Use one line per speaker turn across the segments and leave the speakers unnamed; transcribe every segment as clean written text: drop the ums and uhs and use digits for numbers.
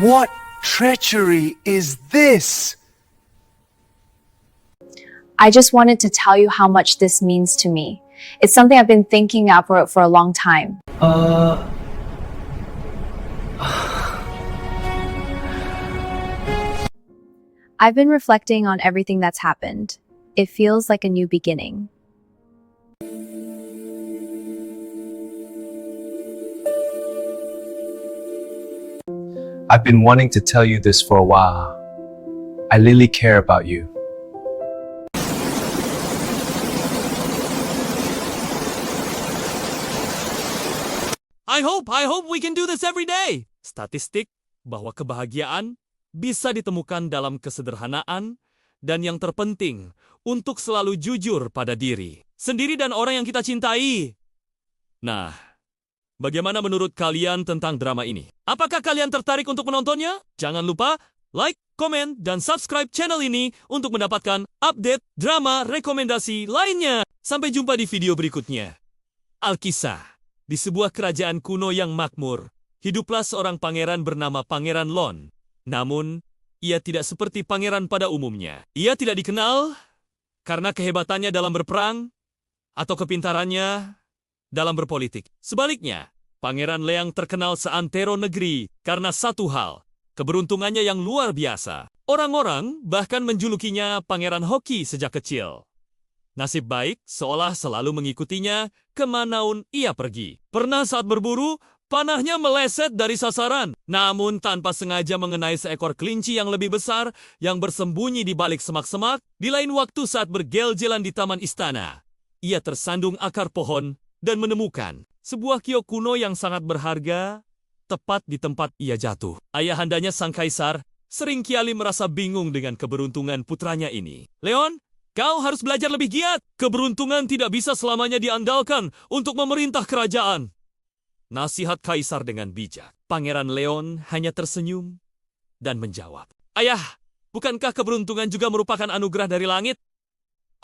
What treachery is this?
I just wanted to tell you how much this means to me. It's something I've been thinking about for a long time. I've been reflecting on everything that's happened. It feels like a new beginning.
I've been wanting to tell you this for a while. I really care about you.
I hope we can do this every day. Statistik bahwa kebahagiaan bisa ditemukan dalam kesederhanaan dan yang terpenting untuk selalu jujur pada diri sendiri dan orang yang kita cintai. Nah, bagaimana menurut kalian tentang drama ini? Apakah kalian tertarik untuk menontonnya? Jangan lupa like, komen, dan subscribe channel ini untuk mendapatkan update drama rekomendasi lainnya. Sampai jumpa di video berikutnya. Alkisah. Di sebuah kerajaan kuno yang makmur, hiduplah seorang pangeran bernama Pangeran Lon. Namun, ia tidak seperti pangeran pada umumnya. Ia tidak dikenal karena kehebatannya dalam berperang atau kepintarannya dalam berpolitik. Sebaliknya, Pangeran Leang terkenal seantero negeri karena satu hal, keberuntungannya yang luar biasa. Orang-orang bahkan menjulukinya Pangeran Hoki sejak kecil. Nasib baik seolah selalu mengikutinya kemanapun ia pergi. Pernah saat berburu, panahnya meleset dari sasaran, namun tanpa sengaja mengenai seekor kelinci yang lebih besar yang bersembunyi di balik semak-semak. Di lain waktu saat bergel-gelan di taman istana, ia tersandung akar pohon dan menemukan sebuah kiok kuno yang sangat berharga tepat di tempat ia jatuh. Ayahandanya sang kaisar seringkali merasa bingung dengan keberuntungan putranya ini. Leon, kau harus belajar lebih giat. Keberuntungan tidak bisa selamanya diandalkan untuk memerintah kerajaan. Nasihat kaisar dengan bijak. Pangeran Leon hanya tersenyum dan menjawab, "Ayah, bukankah keberuntungan juga merupakan anugerah dari langit?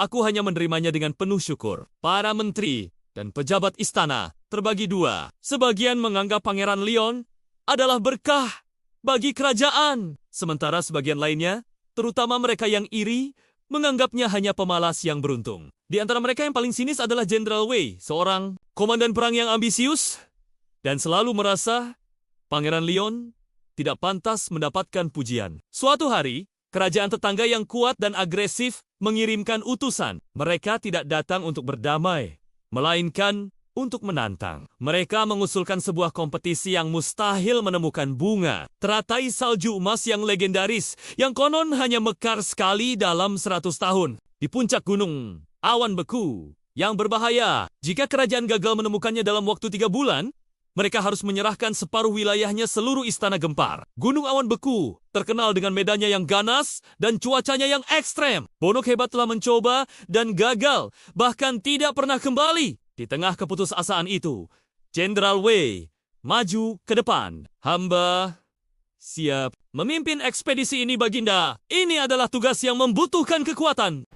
Aku hanya menerimanya dengan penuh syukur." Para menteri dan pejabat istana terbagi dua. Sebagian menganggap Pangeran Leon adalah berkah bagi kerajaan. Sementara sebagian lainnya, terutama mereka yang iri, menganggapnya hanya pemalas yang beruntung. Di antara mereka yang paling sinis adalah Jenderal Wei, seorang komandan perang yang ambisius dan selalu merasa Pangeran Leon tidak pantas mendapatkan pujian. Suatu hari, kerajaan tetangga yang kuat dan agresif mengirimkan utusan. Mereka tidak datang untuk berdamai, melainkan untuk menantang. Mereka mengusulkan sebuah kompetisi yang mustahil menemukan bunga teratai salju emas yang legendaris, yang konon hanya mekar sekali dalam 100 tahun. Di puncak gunung, awan beku yang berbahaya. Jika kerajaan gagal menemukannya dalam waktu 3 bulan, mereka harus menyerahkan separuh wilayahnya seluruh istana gempar. Gunung Awan Beku terkenal dengan medannya yang ganas dan cuacanya yang ekstrem. Bonok hebat telah mencoba dan gagal, bahkan tidak pernah kembali. Di tengah keputusasaan itu, Jenderal Wei maju ke depan. "Hamba siap memimpin ekspedisi ini, Baginda. Ini adalah tugas yang membutuhkan kekuatan."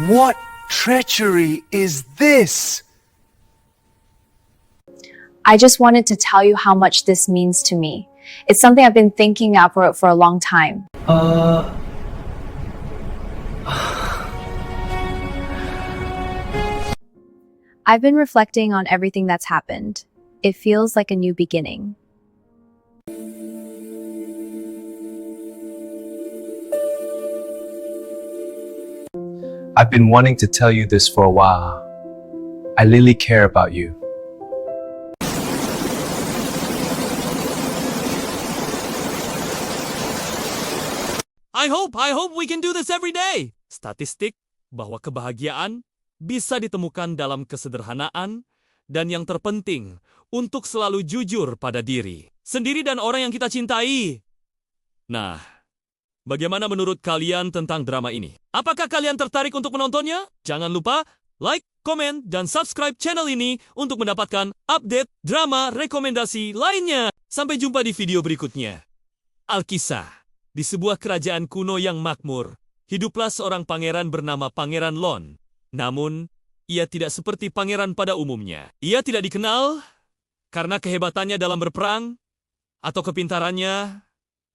What treachery is this?
I just wanted to tell you how much this means to me. It's something I've been thinking about for a long time. I've been reflecting on everything that's happened. It feels like a new beginning.
I've been wanting to tell you this for a while. I really care about you.
I hope we can do this every day. Statistik bahwa kebahagiaan bisa ditemukan dalam kesederhanaan dan yang terpenting untuk selalu jujur pada diri sendiri dan orang yang kita cintai. Nah, bagaimana menurut kalian tentang drama ini? Apakah kalian tertarik untuk menontonnya? Jangan lupa like, komen, dan subscribe channel ini untuk mendapatkan update drama rekomendasi lainnya. Sampai jumpa di video berikutnya. Alkisah. Di sebuah kerajaan kuno yang makmur, hiduplah seorang pangeran bernama Pangeran Lon. Namun, ia tidak seperti pangeran pada umumnya. Ia tidak dikenal karena kehebatannya dalam berperang atau kepintarannya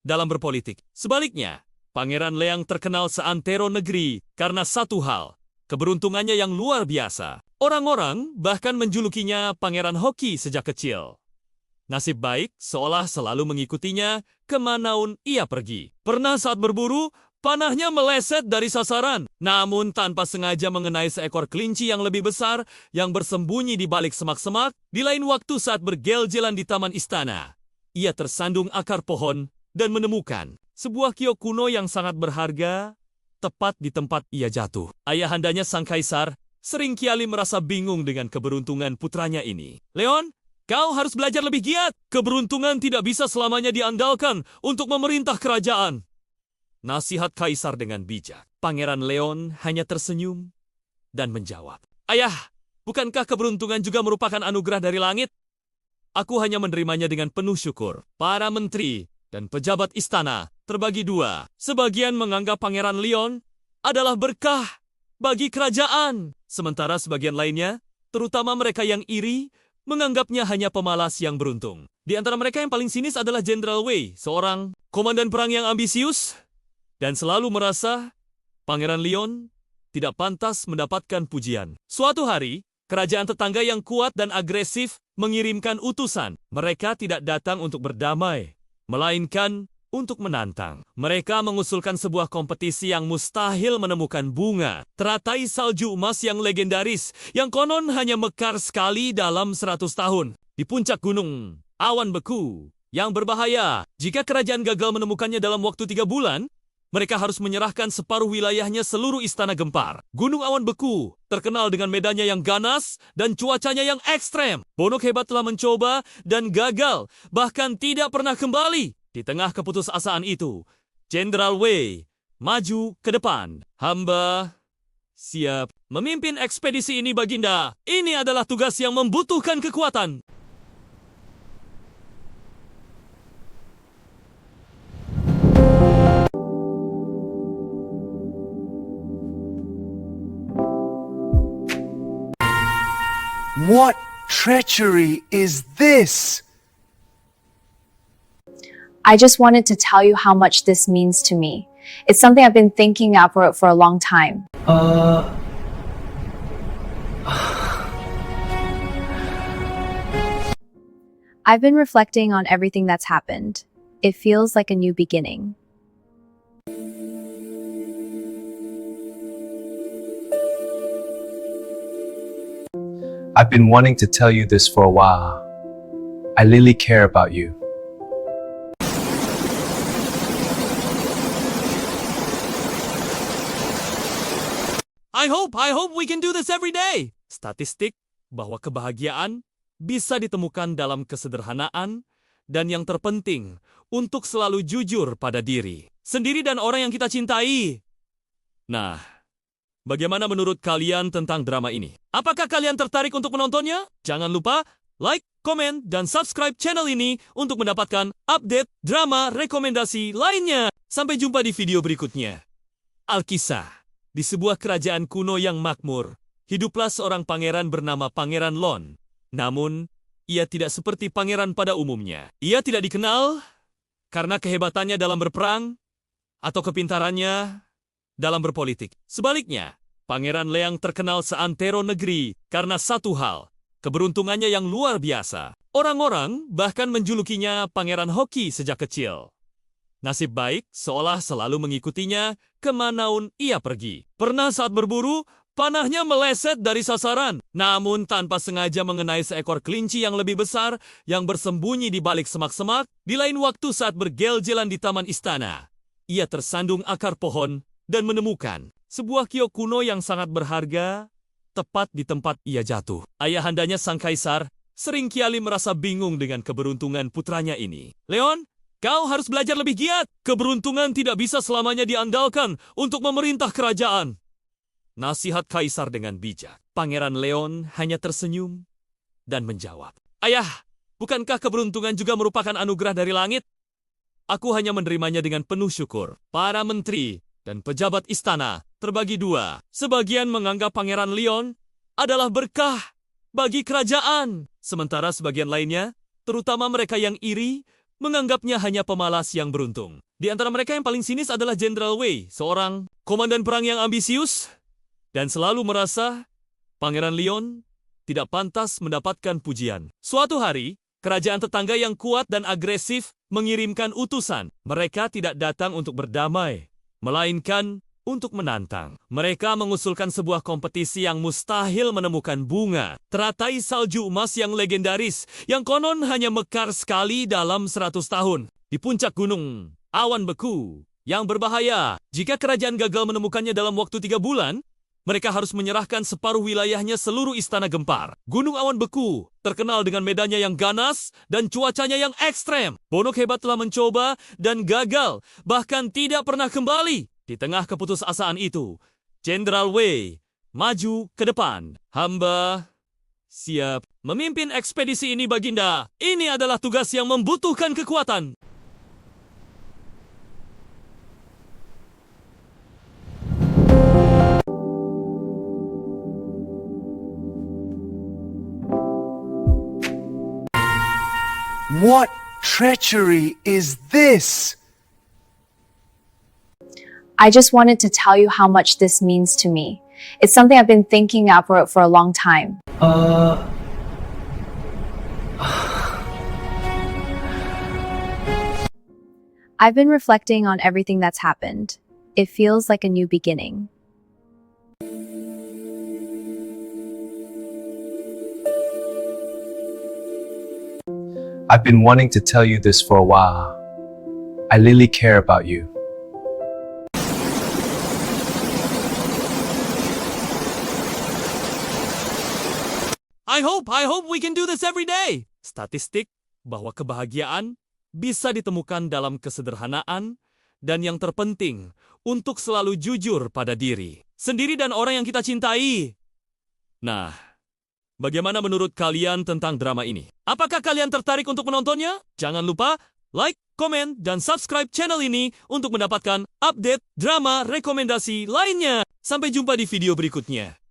dalam berpolitik. Sebaliknya, Pangeran Leang terkenal seantero negeri karena satu hal, keberuntungannya yang luar biasa. Orang-orang bahkan menjulukinya Pangeran Hoki sejak kecil. Nasib baik seolah selalu mengikutinya kemanaun ia pergi. Pernah saat berburu, panahnya meleset dari sasaran, namun tanpa sengaja mengenai seekor kelinci yang lebih besar yang bersembunyi di balik semak-semak. Di lain waktu saat bergel-gelan di taman istana, ia tersandung akar pohon dan menemukan sebuah kiok kuno yang sangat berharga tepat di tempat ia jatuh. Ayahandanya sang kaisar seringkali merasa bingung dengan keberuntungan putranya ini. Leon, kau harus belajar lebih giat. Keberuntungan tidak bisa selamanya diandalkan untuk memerintah kerajaan. Nasihat kaisar dengan bijak. Pangeran Leon hanya tersenyum dan menjawab, Ayah, bukankah keberuntungan juga merupakan anugerah dari langit? Aku hanya menerimanya dengan penuh syukur. Para menteri dan pejabat istana terbagi dua. Sebagian menganggap Pangeran Leon adalah berkah bagi kerajaan. Sementara sebagian lainnya, terutama mereka yang iri, menganggapnya hanya pemalas yang beruntung. Di antara mereka yang paling sinis adalah Jenderal Wei, seorang komandan perang yang ambisius dan selalu merasa Pangeran Leon tidak pantas mendapatkan pujian. Suatu hari, kerajaan tetangga yang kuat dan agresif mengirimkan utusan. Mereka tidak datang untuk berdamai, melainkan untuk menantang. Mereka mengusulkan sebuah kompetisi yang mustahil menemukan bunga, teratai salju emas yang legendaris, yang konon hanya mekar sekali dalam 100 tahun. Di puncak gunung, awan beku, yang berbahaya. Jika kerajaan gagal menemukannya dalam waktu 3 bulan, mereka harus menyerahkan separuh wilayahnya seluruh istana gempar. Gunung awan beku terkenal dengan medannya yang ganas dan cuacanya yang ekstrem. Bonok hebat telah mencoba dan gagal, bahkan tidak pernah kembali. Di tengah keputusasaan itu, Jenderal Wei maju ke depan. Hamba siap memimpin ekspedisi ini, Baginda. Ini adalah tugas yang membutuhkan kekuatan.
What treachery is this?
I just wanted to tell you how much this means to me. It's something I've been thinking of for a long time. I've been reflecting on everything that's happened. It feels like a new beginning.
I've been wanting to tell you this for a while. I really care about you.
I hope we can do this every day. Statistik bahwa kebahagiaan bisa ditemukan dalam kesederhanaan dan yang terpenting untuk selalu jujur pada diri sendiri dan orang yang kita cintai. Nah, bagaimana menurut kalian tentang drama ini? Apakah kalian tertarik untuk menontonnya? Jangan lupa like, komen, dan subscribe channel ini untuk mendapatkan update drama rekomendasi lainnya. Sampai jumpa di video berikutnya. Alkisah. Di sebuah kerajaan kuno yang makmur, hiduplah seorang pangeran bernama Pangeran Lon. Namun, ia tidak seperti pangeran pada umumnya. Ia tidak dikenal karena kehebatannya dalam berperang atau kepintarannya dalam berpolitik. Sebaliknya, Pangeran Leang terkenal seantero negeri karena satu hal, keberuntungannya yang luar biasa. Orang-orang bahkan menjulukinya Pangeran Hoki sejak kecil. Nasib baik seolah selalu mengikutinya kemanaun ia pergi. Pernah saat berburu, panahnya meleset dari sasaran, namun tanpa sengaja mengenai seekor kelinci yang lebih besar yang bersembunyi di balik semak-semak. Di lain waktu saat bergel-gelan di taman istana, ia tersandung akar pohon dan menemukan sebuah kiok kuno yang sangat berharga tepat di tempat ia jatuh. Ayahandanya sang kaisar seringkali merasa bingung dengan keberuntungan putranya ini. Leon, kau harus belajar lebih giat. Keberuntungan tidak bisa selamanya diandalkan untuk memerintah kerajaan. Nasihat kaisar dengan bijak. Pangeran Leon hanya tersenyum dan menjawab, Ayah, bukankah keberuntungan juga merupakan anugerah dari langit? Aku hanya menerimanya dengan penuh syukur. Para menteri dan pejabat istana terbagi dua. Sebagian menganggap Pangeran Leon adalah berkah bagi kerajaan. Sementara sebagian lainnya, terutama mereka yang iri, menganggapnya hanya pemalas yang beruntung. Di antara mereka yang paling sinis adalah Jenderal Wei, seorang komandan perang yang ambisius dan selalu merasa Pangeran Leon tidak pantas mendapatkan pujian. Suatu hari, kerajaan tetangga yang kuat dan agresif mengirimkan utusan. Mereka tidak datang untuk berdamai, melainkan untuk menantang. Mereka mengusulkan sebuah kompetisi yang mustahil menemukan bunga, teratai salju emas yang legendaris, yang konon hanya mekar sekali dalam 100 tahun. Di puncak gunung, awan beku, yang berbahaya. Jika kerajaan gagal menemukannya dalam waktu 3 bulan, mereka harus menyerahkan separuh wilayahnya seluruh istana gempar. Gunung Awan Beku terkenal dengan medannya yang ganas dan cuacanya yang ekstrem. Bonok hebat telah mencoba dan gagal, bahkan tidak pernah kembali. Di tengah keputusasaan itu, Jenderal Wei maju ke depan. Hamba siap memimpin ekspedisi ini, Baginda. Ini adalah tugas yang membutuhkan kekuatan.
What treachery is this?
I just wanted to tell you how much this means to me. It's something I've been thinking about for a long time. I've been reflecting on everything that's happened. It feels like a new beginning.
I've been wanting to tell you this for a while. I really care about you.
I hope we can do this every day. Statistik bahwa kebahagiaan bisa ditemukan dalam kesederhanaan dan yang terpenting untuk selalu jujur pada diri sendiri dan orang yang kita cintai. Nah, bagaimana menurut kalian tentang drama ini? Apakah kalian tertarik untuk menontonnya? Jangan lupa like, komen, dan subscribe channel ini untuk mendapatkan update drama rekomendasi lainnya. Sampai jumpa di video berikutnya.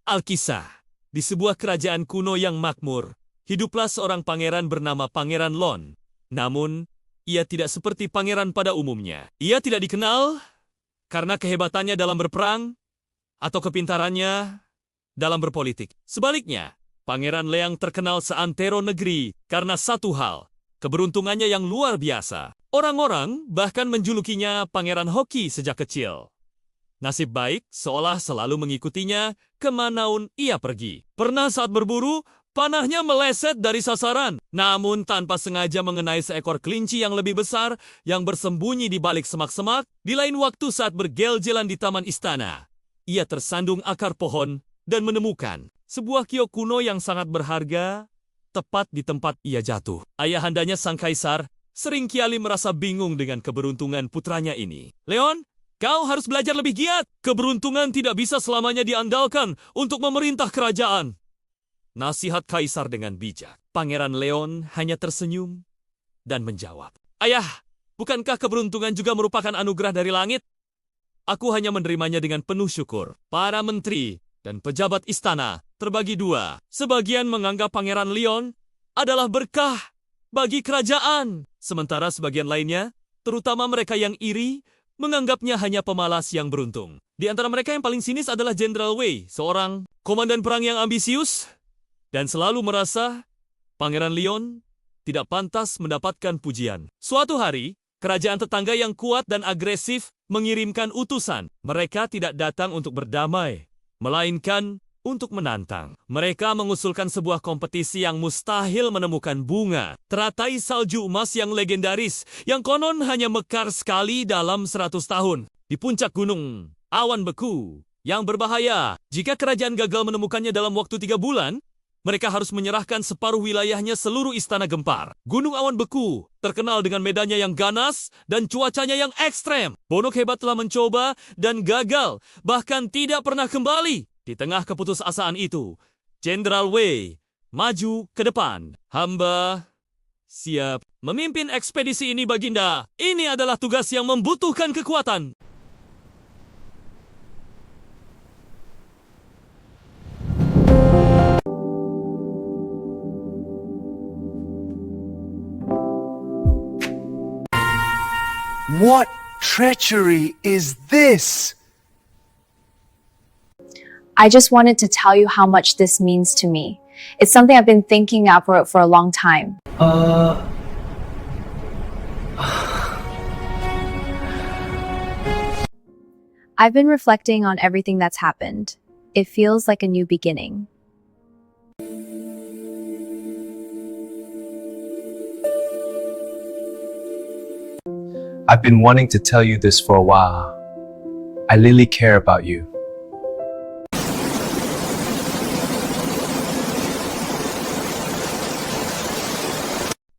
Alkisah. Di sebuah kerajaan kuno yang makmur, hiduplah seorang pangeran bernama Pangeran Lon. Namun, ia tidak seperti pangeran pada umumnya. Ia tidak dikenal karena kehebatannya dalam berperang atau kepintarannya dalam berpolitik. Sebaliknya, Pangeran Leang terkenal seantero negeri karena satu hal, keberuntungannya yang luar biasa. Orang-orang bahkan menjulukinya Pangeran Hoki sejak kecil. Nasib baik seolah selalu mengikutinya kemanaun ia pergi. Pernah saat berburu, panahnya meleset dari sasaran, namun tanpa sengaja mengenai seekor kelinci yang lebih besar yang bersembunyi di balik semak-semak. Di lain waktu saat bergel-gelan di taman istana, ia tersandung akar pohon dan menemukan sebuah kiok kuno yang sangat berharga tepat di tempat ia jatuh. Ayahandanya sang kaisar seringkali merasa bingung dengan keberuntungan putranya ini. Leon, kau harus belajar lebih giat. Keberuntungan tidak bisa selamanya diandalkan untuk memerintah kerajaan. Nasihat kaisar dengan bijak. Pangeran Leon hanya tersenyum dan menjawab, Ayah, bukankah keberuntungan juga merupakan anugerah dari langit? Aku hanya menerimanya dengan penuh syukur. Para menteri dan pejabat istana terbagi dua. Sebagian menganggap Pangeran Leon adalah berkah bagi kerajaan. Sementara sebagian lainnya, terutama mereka yang iri, menganggapnya hanya pemalas yang beruntung. Di antara mereka yang paling sinis adalah Jenderal Wei, seorang komandan perang yang ambisius dan selalu merasa Pangeran Leon tidak pantas mendapatkan pujian. Suatu hari, kerajaan tetangga yang kuat dan agresif mengirimkan utusan. Mereka tidak datang untuk berdamai, melainkan untuk menantang. Mereka mengusulkan sebuah kompetisi yang mustahil menemukan bunga, teratai salju emas yang legendaris, yang konon hanya mekar sekali dalam 100 tahun. Di puncak gunung, awan beku, yang berbahaya. Jika kerajaan gagal menemukannya dalam waktu 3 bulan, mereka harus menyerahkan separuh wilayahnya seluruh istana gempar. Gunung Awan Beku terkenal dengan medannya yang ganas dan cuacanya yang ekstrem. Bonok hebat telah mencoba dan gagal, bahkan tidak pernah kembali. Di tengah keputusasaan itu, Jenderal Wei maju ke depan. Hamba siap memimpin ekspedisi ini, Baginda. Ini adalah tugas yang membutuhkan kekuatan.
What treachery is this?
I just wanted to tell you how much this means to me. It's something I've been thinking out for a long time. I've been reflecting on everything that's happened. It feels like a new beginning.
I've been wanting to tell you this for a while. I really care about you.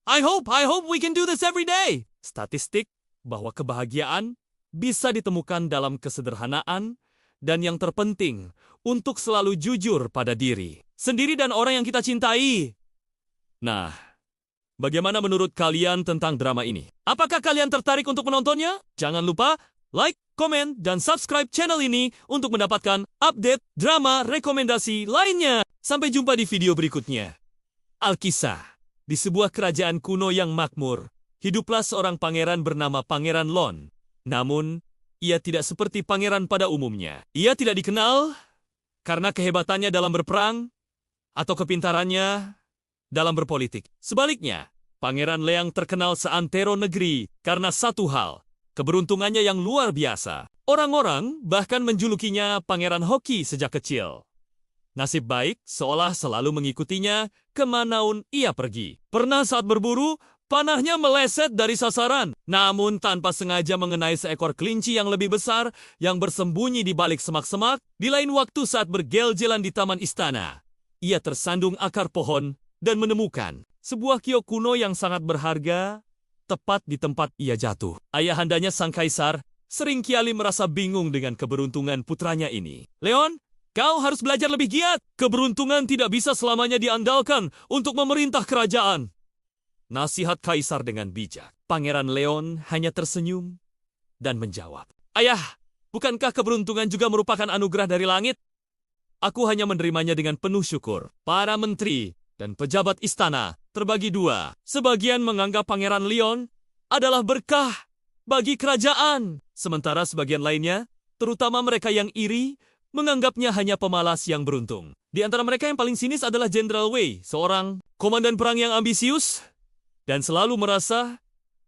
I hope we can do this every day. Statistik bahwa kebahagiaan bisa ditemukan dalam kesederhanaan dan yang terpenting untuk selalu jujur pada diri sendiri dan orang yang kita cintai. Nah, bagaimana menurut kalian tentang drama ini? Apakah kalian tertarik untuk menontonnya? Jangan lupa like, komen, dan subscribe channel ini untuk mendapatkan update drama rekomendasi lainnya. Sampai jumpa di video berikutnya. Alkisah. Di sebuah kerajaan kuno yang makmur, hiduplah seorang pangeran bernama Pangeran Lon. Namun, ia tidak seperti pangeran pada umumnya. Ia tidak dikenal karena kehebatannya dalam berperang atau kepintarannya dalam berpolitik. Sebaliknya, Pangeran Leang terkenal seantero negeri karena satu hal, keberuntungannya yang luar biasa. Orang-orang bahkan menjulukinya Pangeran Hoki sejak kecil. Nasib baik seolah selalu mengikutinya kemanaun ia pergi. Pernah saat berburu, panahnya meleset dari sasaran, namun tanpa sengaja mengenai seekor kelinci yang lebih besar yang bersembunyi di balik semak-semak. Di lain waktu saat bergel-gelan di taman istana, ia tersandung akar pohon dan menemukan sebuah kiok kuno yang sangat berharga tepat di tempat ia jatuh. Ayahandanya sang kaisar seringkali merasa bingung dengan keberuntungan putranya ini. Leon, kau harus belajar lebih giat. Keberuntungan tidak bisa selamanya diandalkan untuk memerintah kerajaan. Nasihat kaisar dengan bijak. Pangeran Leon hanya tersenyum dan menjawab, Ayah, bukankah keberuntungan juga merupakan anugerah dari langit? Aku hanya menerimanya dengan penuh syukur. Para menteri dan pejabat istana terbagi dua. Sebagian menganggap Pangeran Leon adalah berkah bagi kerajaan. Sementara sebagian lainnya, terutama mereka yang iri, menganggapnya hanya pemalas yang beruntung. Di antara mereka yang paling sinis adalah Jenderal Wei, seorang komandan perang yang ambisius dan selalu merasa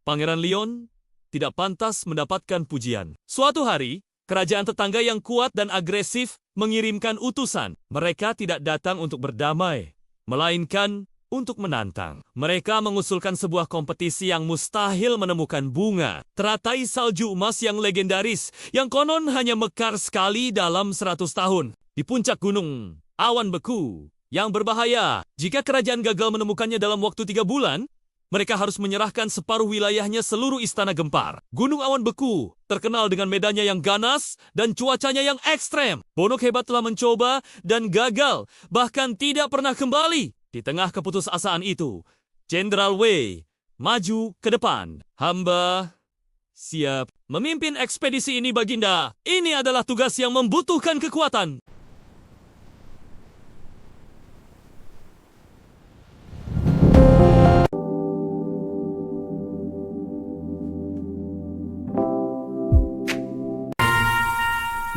Pangeran Leon tidak pantas mendapatkan pujian. Suatu hari, kerajaan tetangga yang kuat dan agresif mengirimkan utusan. Mereka tidak datang untuk berdamai, melainkan untuk menantang. Mereka mengusulkan sebuah kompetisi yang mustahil menemukan bunga, teratai salju emas yang legendaris, yang konon hanya mekar sekali dalam 100 tahun. Di puncak gunung, awan beku, yang berbahaya. Jika kerajaan gagal menemukannya dalam waktu 3 bulan, mereka harus menyerahkan separuh wilayahnya seluruh istana gempar. Gunung awan beku terkenal dengan medannya yang ganas dan cuacanya yang ekstrem. Bonok hebat telah mencoba dan gagal, bahkan tidak pernah kembali. Di tengah keputusasaan itu, Jenderal Wei maju ke depan. Hamba siap memimpin ekspedisi ini, Baginda. Ini adalah tugas yang membutuhkan kekuatan.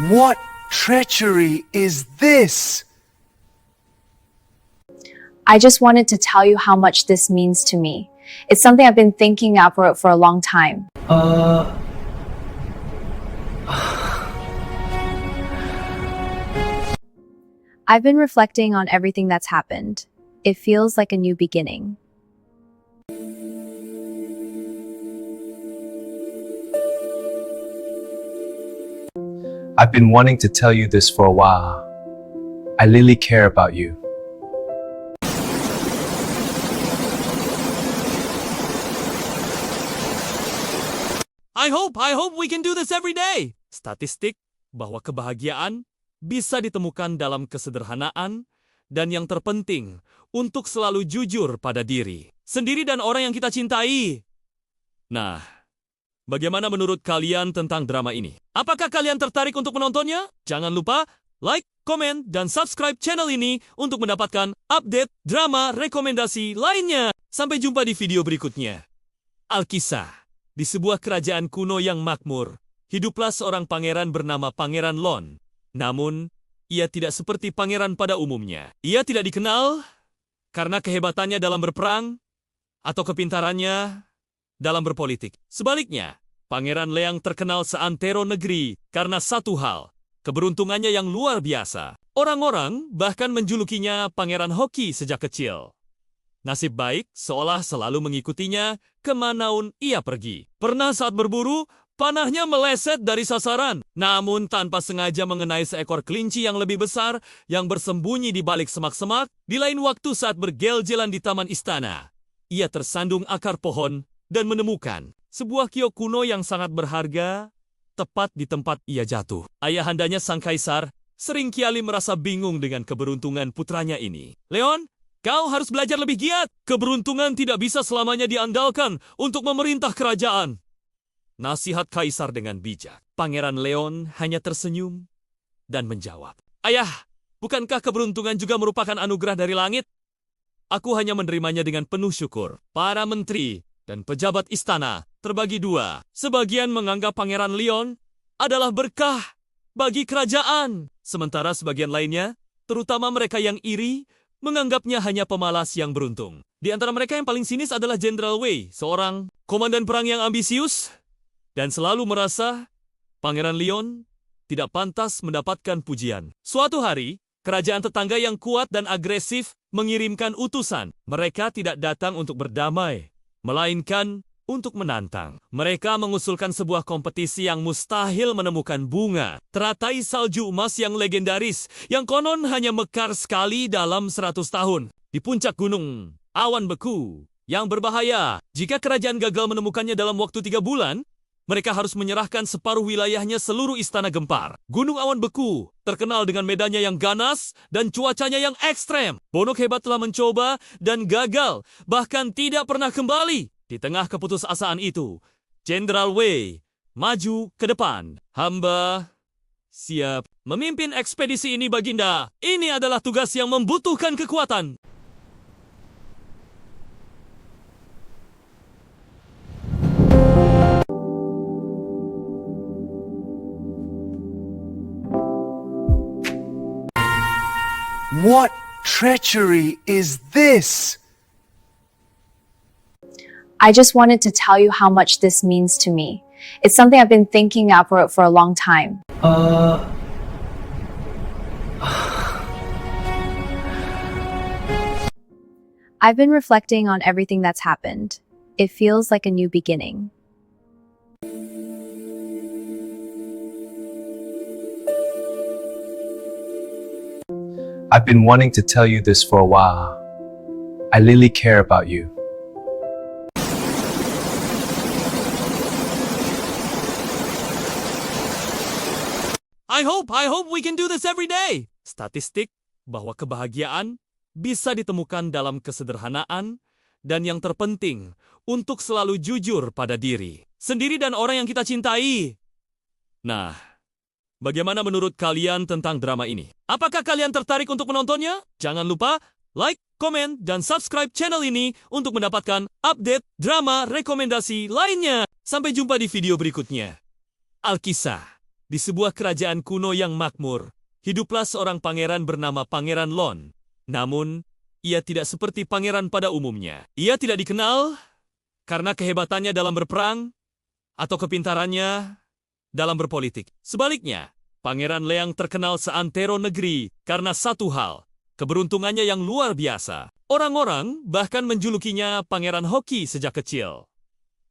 What treachery is this?
I just wanted to tell you how much this means to me. It's something I've been thinking out for a long time. I've been reflecting on everything that's happened. It feels like a new beginning.
I've been wanting to tell you this for a while. I really care about you.
I hope we can do this every day. Statistik bahwa kebahagiaan bisa ditemukan dalam kesederhanaan dan yang terpenting, untuk selalu jujur pada diri sendiri dan orang yang kita cintai. Nah, bagaimana menurut kalian tentang drama ini? Apakah kalian tertarik untuk menontonnya? Jangan lupa like, komen, dan subscribe channel ini untuk mendapatkan update drama rekomendasi lainnya. Sampai jumpa di video berikutnya. Alkisah. Di sebuah kerajaan kuno yang makmur, hiduplah seorang pangeran bernama Pangeran Lon. Namun, ia tidak seperti pangeran pada umumnya. Ia tidak dikenal karena kehebatannya dalam berperang atau kepintarannya dalam berpolitik. Sebaliknya, Pangeran Leang terkenal seantero negeri karena satu hal, keberuntungannya yang luar biasa. Orang-orang bahkan menjulukinya Pangeran Hoki sejak kecil. Nasib baik seolah selalu mengikutinya kemanaun ia pergi. Pernah saat berburu, panahnya meleset dari sasaran, namun tanpa sengaja mengenai seekor kelinci yang lebih besar yang bersembunyi di balik semak-semak. Di lain waktu saat bergel-gelan di taman istana, ia tersandung akar pohon dan menemukan sebuah kiok kuno yang sangat berharga tepat di tempat ia jatuh. Ayahandanya sang kaisar sering kiali merasa bingung dengan keberuntungan putranya ini. Leon, kau harus belajar lebih giat. Keberuntungan tidak bisa selamanya diandalkan untuk memerintah kerajaan. Nasihat kaisar dengan bijak. Pangeran Leon hanya tersenyum dan menjawab, "Ayah, bukankah keberuntungan juga merupakan anugerah dari langit? Aku hanya menerimanya dengan penuh syukur." Para menteri dan pejabat istana terbagi dua. Sebagian menganggap Pangeran Leon adalah berkah bagi kerajaan. Sementara sebagian lainnya, terutama mereka yang iri, menganggapnya hanya pemalas yang beruntung. Di antara mereka yang paling sinis adalah Jenderal Wei, seorang komandan perang yang ambisius dan selalu merasa Pangeran Leon tidak pantas mendapatkan pujian. Suatu hari, kerajaan tetangga yang kuat dan agresif mengirimkan utusan. Mereka tidak datang untuk berdamai, melainkan untuk menantang. Mereka mengusulkan sebuah kompetisi yang mustahil menemukan bunga teratai salju emas yang legendaris, yang konon hanya mekar sekali dalam 100 tahun. Di puncak gunung, awan beku yang berbahaya. Jika kerajaan gagal menemukannya dalam waktu 3 bulan, mereka harus menyerahkan separuh wilayahnya seluruh istana gempar. Gunung Awan Beku terkenal dengan medannya yang ganas dan cuacanya yang ekstrem. Bonok hebat telah mencoba dan gagal, bahkan tidak pernah kembali. Di tengah keputusasaan itu, Jenderal Wei maju ke depan. "Hamba siap memimpin ekspedisi ini, Baginda. Ini adalah tugas yang membutuhkan kekuatan."
What treachery is this?
I just wanted to tell you how much this means to me. It's something I've been thinking out for a long time. I've been reflecting on everything that's happened. It feels like a new beginning.
I've been wanting to tell you this for a while. I really care about you.
I hope we can do this every day. Statistik bahwa kebahagiaan bisa ditemukan dalam kesederhanaan dan yang terpenting, untuk selalu jujur pada diri sendiri dan orang yang kita cintai. Nah, bagaimana menurut kalian tentang drama ini? Apakah kalian tertarik untuk menontonnya? Jangan lupa like, komen, dan subscribe channel ini untuk mendapatkan update drama rekomendasi lainnya. Sampai jumpa di video berikutnya. Alkisah. Di sebuah kerajaan kuno yang makmur, hiduplah seorang pangeran bernama Pangeran Lon. Namun, ia tidak seperti pangeran pada umumnya. Ia tidak dikenal karena kehebatannya dalam berperang atau kepintarannya dalam berpolitik. Sebaliknya, Pangeran Leang terkenal seantero negeri karena satu hal, keberuntungannya yang luar biasa. Orang-orang bahkan menjulukinya Pangeran Hoki sejak kecil.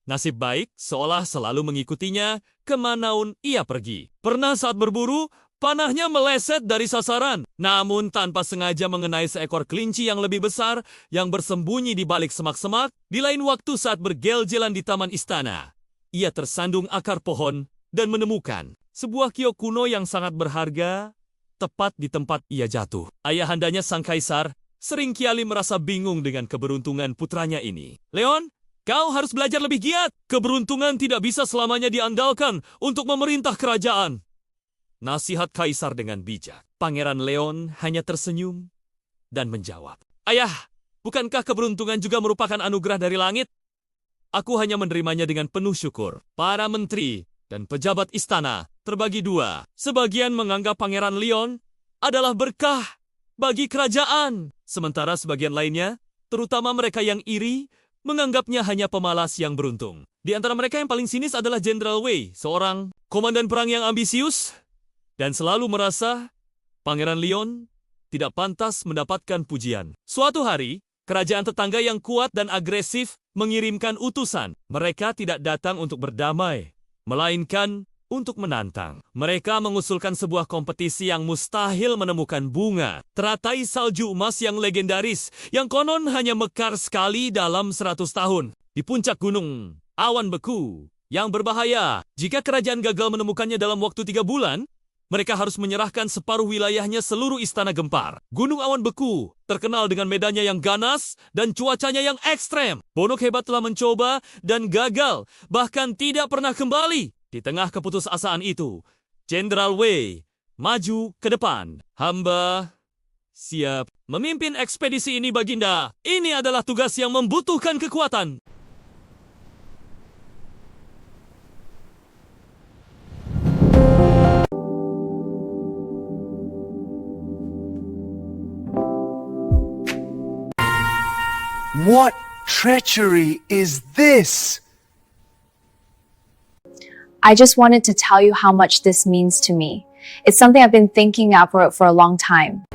Nasib baik seolah selalu mengikutinya kemanaun ia pergi. Pernah saat berburu, panahnya meleset dari sasaran, namun tanpa sengaja mengenai seekor kelinci yang lebih besar yang bersembunyi di balik semak-semak. Di lain waktu saat bergel-gelan di taman istana, ia tersandung akar pohon dan menemukan sebuah kiok kuno yang sangat berharga tepat di tempat ia jatuh. Ayahandanya sang kaisar seringkali merasa bingung dengan keberuntungan putranya ini. Leon, kau harus belajar lebih giat. Keberuntungan tidak bisa selamanya diandalkan untuk memerintah kerajaan. Nasihat kaisar dengan bijak. Pangeran Leon hanya tersenyum dan menjawab, "Ayah, bukankah keberuntungan juga merupakan anugerah dari langit? Aku hanya menerimanya dengan penuh syukur." Para menteri dan pejabat istana terbagi dua. Sebagian menganggap Pangeran Leon adalah berkah bagi kerajaan, sementara sebagian lainnya, terutama mereka yang iri, menganggapnya hanya pemalas yang beruntung. Di antara mereka yang paling sinis adalah Jenderal Wei, seorang komandan perang yang ambisius dan selalu merasa Pangeran Leon tidak pantas mendapatkan pujian. Suatu hari, kerajaan tetangga yang kuat dan agresif mengirimkan utusan. Mereka tidak datang untuk berdamai, melainkan untuk menantang. Mereka mengusulkan sebuah kompetisi yang mustahil menemukan bunga, teratai salju emas yang legendaris, yang konon hanya mekar sekali dalam 100 tahun. Di puncak gunung, awan beku yang berbahaya. Jika kerajaan gagal menemukannya dalam waktu 3 bulan, mereka harus menyerahkan separuh wilayahnya seluruh istana gempar. Gunung Awan Beku terkenal dengan medannya yang ganas dan cuacanya yang ekstrem. Bonok hebat telah mencoba dan gagal, bahkan tidak pernah kembali. Di tengah keputusasaan itu, Jenderal Wei maju ke depan. "Hamba siap memimpin ekspedisi ini, Baginda. Ini adalah tugas yang membutuhkan kekuatan."
What treachery is this?
I just wanted to tell you how much this means to me. It's something I've been thinking about for a long time.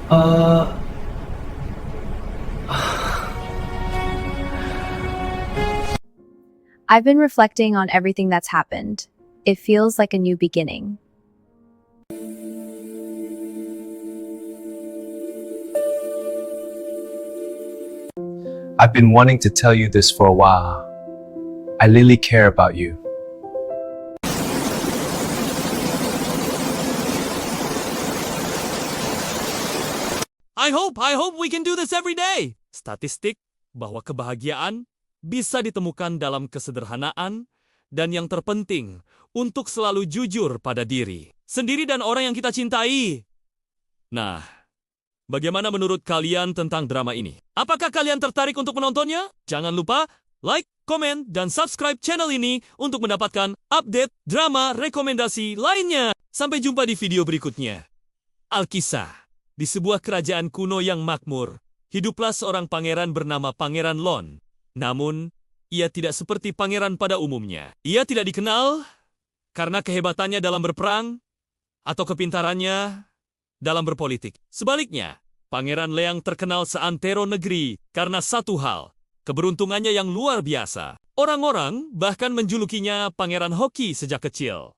I've been reflecting on everything that's happened. It feels like a new beginning.
I've been wanting to tell you this for a while. I really care about you.
I hope we can do this every day. Statistik bahwa kebahagiaan bisa ditemukan dalam kesederhanaan dan yang terpenting untuk selalu jujur pada diri sendiri dan orang yang kita cintai. Nah, bagaimana menurut kalian tentang drama ini? Apakah kalian tertarik untuk menontonnya? Jangan lupa like, komen, dan subscribe channel ini untuk mendapatkan update drama rekomendasi lainnya. Sampai jumpa di video berikutnya. Alkisah. Di sebuah kerajaan kuno yang makmur, hiduplah seorang pangeran bernama Pangeran Lon. Namun, ia tidak seperti pangeran pada umumnya. Ia tidak dikenal karena kehebatannya dalam berperang atau kepintarannya dalam berpolitik. Sebaliknya, Pangeran Leang terkenal seantero negeri karena satu hal, keberuntungannya yang luar biasa. Orang-orang bahkan menjulukinya Pangeran Hoki sejak kecil.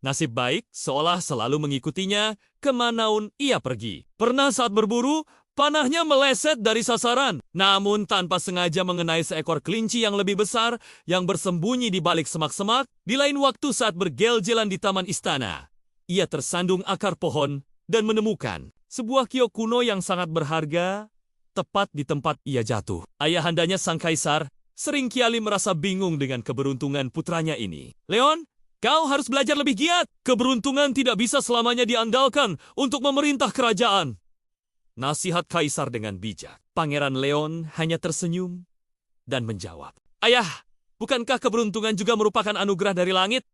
Nasib baik seolah selalu mengikutinya kemanaun ia pergi. Pernah saat berburu, panahnya meleset dari sasaran, namun tanpa sengaja mengenai seekor kelinci yang lebih besar yang bersembunyi di balik semak-semak. Di lain waktu saat bergel-gelan di taman istana, ia tersandung akar pohon dan menemukan sebuah kiok kuno yang sangat berharga tepat di tempat ia jatuh. Ayahandanya sang kaisar seringkali merasa bingung dengan keberuntungan putranya ini. "Leon, kau harus belajar lebih giat. Keberuntungan tidak bisa selamanya diandalkan untuk memerintah kerajaan." Nasihat kaisar dengan bijak. Pangeran Leon hanya tersenyum dan menjawab, "Ayah, bukankah keberuntungan juga merupakan anugerah dari langit?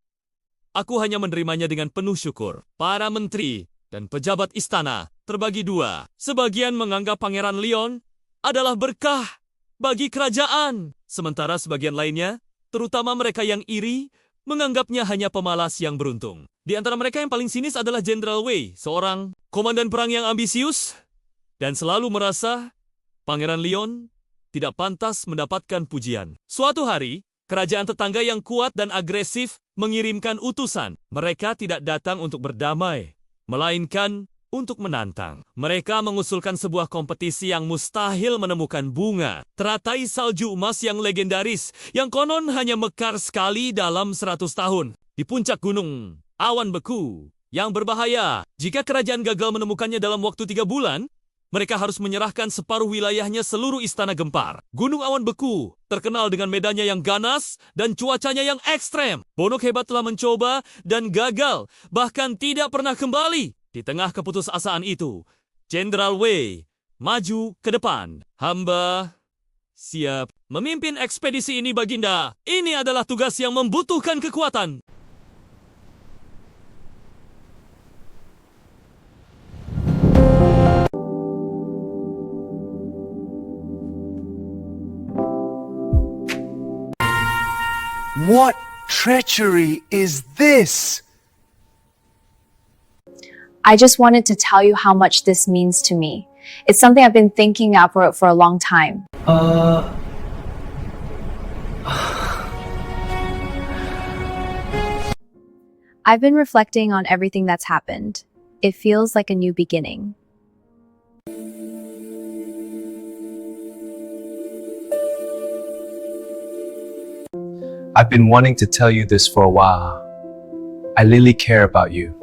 Aku hanya menerimanya dengan penuh syukur." Para menteri dan pejabat istana terbagi dua. Sebagian menganggap Pangeran Leon adalah berkah bagi kerajaan, sementara sebagian lainnya, terutama mereka yang iri, menganggapnya hanya pemalas yang beruntung. Di antara mereka yang paling sinis adalah Jenderal Wei, seorang komandan perang yang ambisius dan selalu merasa Pangeran Leon tidak pantas mendapatkan pujian. Suatu hari, kerajaan tetangga yang kuat dan agresif mengirimkan utusan. Mereka tidak datang untuk berdamai, melainkan untuk menantang. Mereka mengusulkan sebuah kompetisi yang mustahil menemukan bunga, teratai salju emas yang legendaris, yang konon hanya mekar sekali dalam 100 tahun. Di puncak gunung, awan beku yang berbahaya. Jika kerajaan gagal menemukannya dalam waktu 3 bulan, mereka harus menyerahkan separuh wilayahnya seluruh istana gempar. Gunung awan beku, terkenal dengan medannya yang ganas dan cuacanya yang ekstrem. Bonok hebat telah mencoba dan gagal, bahkan tidak pernah kembali. Di tengah keputusasaan itu, Jenderal Wei maju ke depan. Hamba siap memimpin ekspedisi ini, Baginda. Ini adalah tugas yang membutuhkan kekuatan.
What treachery is this?
I just wanted to tell you how much this means to me. It's something I've been thinking of for a long time. I've been reflecting on everything that's happened. It feels like a new beginning.
I've been wanting to tell you this for a while. I really care about you.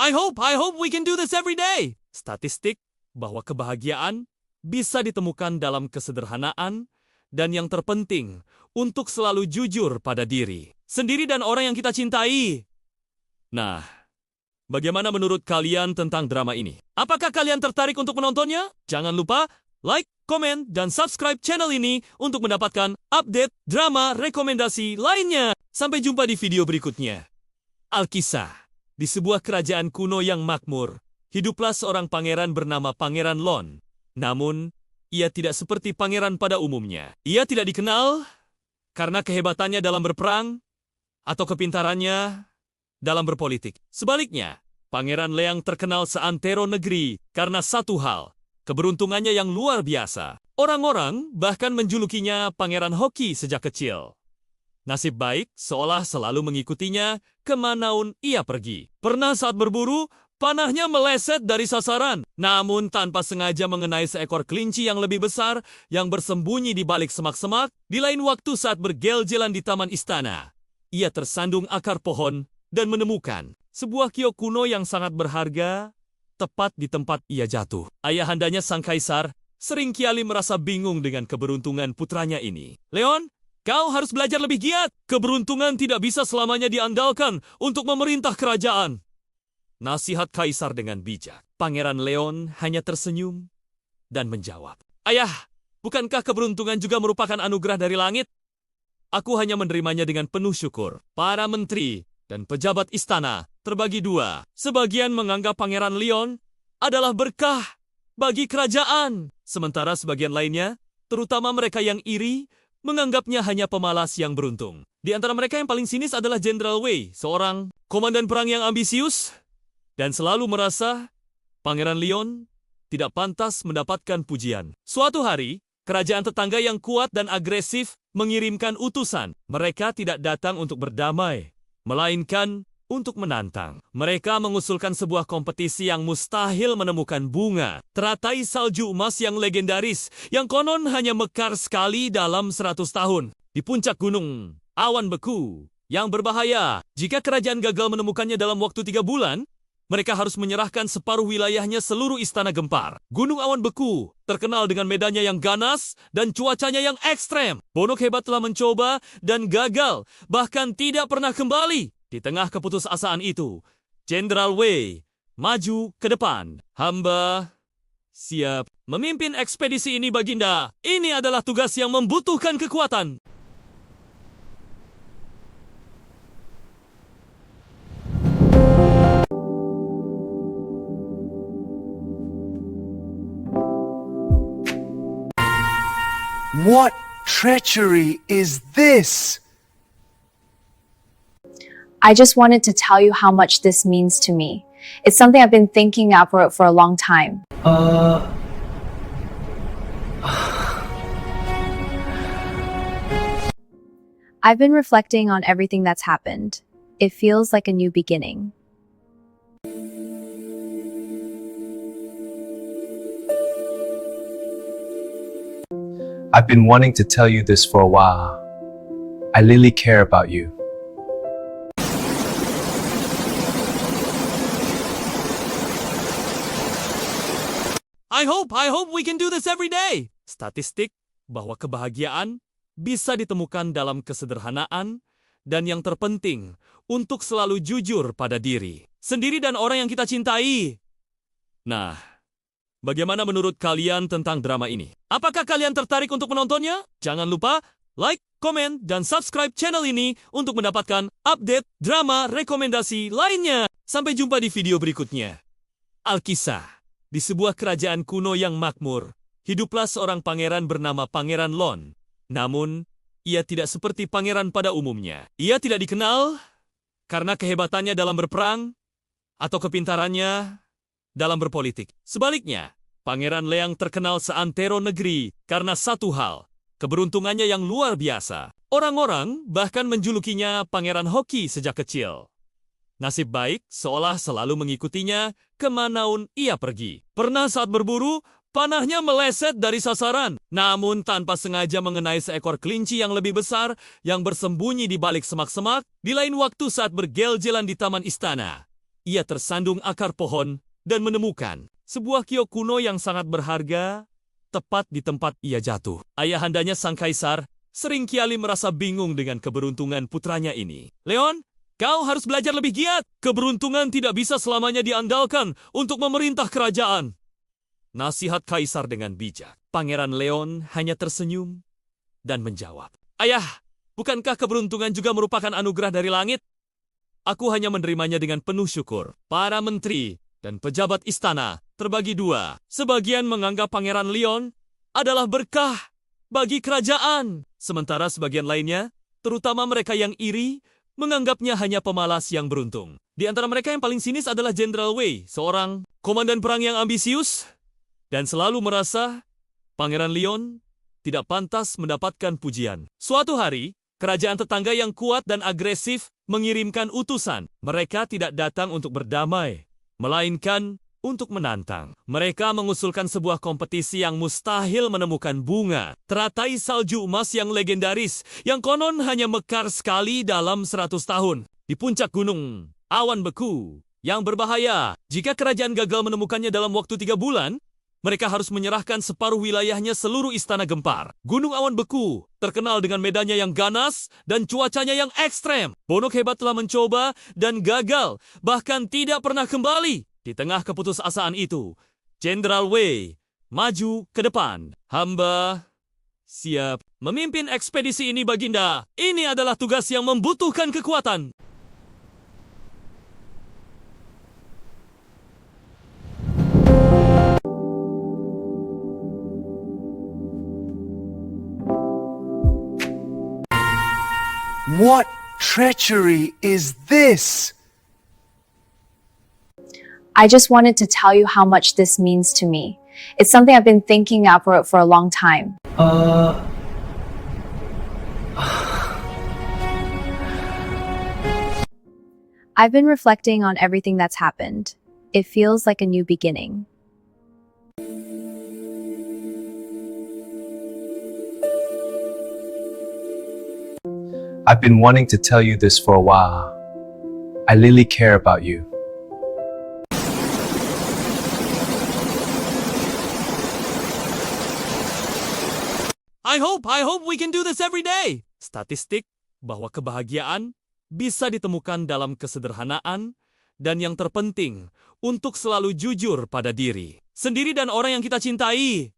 I hope we can do this every day. Statistik bahwa kebahagiaan bisa ditemukan dalam kesederhanaan dan yang terpenting untuk selalu jujur pada diri sendiri dan orang yang kita cintai. Nah, bagaimana menurut kalian tentang drama ini? Apakah kalian tertarik untuk menontonnya? Jangan lupa like, komen, dan subscribe channel ini untuk mendapatkan update drama rekomendasi lainnya. Sampai jumpa di video berikutnya. Alkisah. Di sebuah kerajaan kuno yang makmur, hiduplah seorang pangeran bernama Pangeran Lon. Namun, ia tidak seperti pangeran pada umumnya. Ia tidak dikenal karena kehebatannya dalam berperang atau kepintarannya dalam berpolitik. Sebaliknya, Pangeran Leang terkenal seantero negeri karena satu hal, keberuntungannya yang luar biasa. Orang-orang bahkan menjulukinya Pangeran Hoki sejak kecil. Nasib baik seolah selalu mengikutinya kemanaun ia pergi. Pernah saat berburu, panahnya meleset dari sasaran, namun tanpa sengaja mengenai seekor kelinci yang lebih besar yang bersembunyi di balik semak-semak. Di lain waktu saat bergel-gelan di taman istana, ia tersandung akar pohon dan menemukan sebuah kiok kuno yang sangat berharga tepat di tempat ia jatuh. Ayahandanya sang kaisar seringkali merasa bingung dengan keberuntungan putranya ini. Leon, kau harus belajar lebih giat. Keberuntungan tidak bisa selamanya diandalkan untuk memerintah kerajaan. Nasihat kaisar dengan bijak. Pangeran Leon hanya tersenyum dan menjawab, Ayah, bukankah keberuntungan juga merupakan anugerah dari langit? Aku hanya menerimanya dengan penuh syukur. Para menteri dan pejabat istana terbagi dua. Sebagian menganggap Pangeran Leon adalah berkah bagi kerajaan. Sementara sebagian lainnya, terutama mereka yang iri, menganggapnya hanya pemalas yang beruntung. Di antara mereka yang paling sinis adalah Jenderal Wei, seorang komandan perang yang ambisius dan selalu merasa Pangeran Leon tidak pantas mendapatkan pujian. Suatu hari, kerajaan tetangga yang kuat dan agresif mengirimkan utusan. Mereka tidak datang untuk berdamai, melainkan untuk menantang. Mereka mengusulkan sebuah kompetisi yang mustahil menemukan bunga teratai salju emas yang legendaris, yang konon hanya mekar sekali dalam 100 tahun. Di puncak gunung awan beku yang berbahaya. Jika kerajaan gagal menemukannya dalam waktu 3 bulan, mereka harus menyerahkan separuh wilayahnya seluruh istana gempar. Gunung awan beku, terkenal dengan medannya yang ganas dan cuacanya yang ekstrem. Bonok hebat telah mencoba dan gagal, bahkan tidak pernah kembali. Di tengah keputusasaan itu, Jenderal Wei maju ke depan. Hamba siap memimpin ekspedisi ini, Baginda. Ini adalah tugas yang membutuhkan kekuatan.
What treachery is this?
I just wanted to tell you how much this means to me. It's something I've been thinking of for a long time. I've been reflecting on everything that's happened. It feels like a new beginning.
I've been wanting to tell you this for a while. I really care about you.
I hope we can do this every day. Statistik bahwa kebahagiaan bisa ditemukan dalam kesederhanaan dan yang terpenting untuk selalu jujur pada diri sendiri dan orang yang kita cintai. Nah, bagaimana menurut kalian tentang drama ini? Apakah kalian tertarik untuk menontonnya? Jangan lupa like, komen, dan subscribe channel ini untuk mendapatkan update drama rekomendasi lainnya. Sampai jumpa di video berikutnya. Alkisah. Di sebuah kerajaan kuno yang makmur, hiduplah seorang pangeran bernama Pangeran Lon. Namun, ia tidak seperti pangeran pada umumnya. Ia tidak dikenal karena kehebatannya dalam berperang atau kepintarannya dalam berpolitik. Sebaliknya, Pangeran Leang terkenal seantero negeri karena satu hal, keberuntungannya yang luar biasa. Orang-orang bahkan menjulukinya Pangeran Hoki sejak kecil. Nasib baik seolah selalu mengikutinya kemanaun ia pergi. Pernah saat berburu, panahnya meleset dari sasaran, namun tanpa sengaja mengenai seekor kelinci yang lebih besar yang bersembunyi di balik semak-semak. Di lain waktu saat bergel-gelan di taman istana, ia tersandung akar pohon dan menemukan sebuah kiok kuno yang sangat berharga tepat di tempat ia jatuh. Ayahandanya sang kaisar seringkali merasa bingung dengan keberuntungan putranya ini. Leon, kau harus belajar lebih giat. Keberuntungan tidak bisa selamanya diandalkan untuk memerintah kerajaan. Nasihat kaisar dengan bijak. Pangeran Leon hanya tersenyum dan menjawab, Ayah, bukankah keberuntungan juga merupakan anugerah dari langit? Aku hanya menerimanya dengan penuh syukur. Para menteri dan pejabat istana terbagi dua. Sebagian menganggap Pangeran Leon adalah berkah bagi kerajaan. Sementara sebagian lainnya, terutama mereka yang iri, menganggapnya hanya pemalas yang beruntung. Di antara mereka yang paling sinis adalah Jenderal Wei, seorang komandan perang yang ambisius dan selalu merasa Pangeran Leon tidak pantas mendapatkan pujian. Suatu hari, kerajaan tetangga yang kuat dan agresif mengirimkan utusan. Mereka tidak datang untuk berdamai, melainkan untuk menantang. Mereka mengusulkan sebuah kompetisi yang mustahil menemukan bunga teratai salju emas yang legendaris, yang konon hanya mekar sekali dalam 100 tahun. Di puncak gunung, awan beku yang berbahaya. Jika kerajaan gagal menemukannya dalam waktu 3 bulan, mereka harus menyerahkan separuh wilayahnya seluruh istana gempar. Gunung awan beku terkenal dengan medannya yang ganas dan cuacanya yang ekstrem. Bonok hebat telah mencoba dan gagal, bahkan tidak pernah kembali. Di tengah keputusasaan itu, Jenderal Wei maju ke depan. Hamba siap memimpin ekspedisi ini, Baginda. Ini adalah tugas yang membutuhkan kekuatan.
What treachery is this?
I just wanted to tell you how much this means to me. It's something I've been thinking of for a long time. I've been reflecting on everything that's happened. It feels like a new beginning.
I've been wanting to tell you this for a while. I really care about you.
I hope we can do this every day. Statistik bahwa kebahagiaan bisa ditemukan dalam kesederhanaan dan yang terpenting untuk selalu jujur pada diri sendiri dan orang yang kita cintai.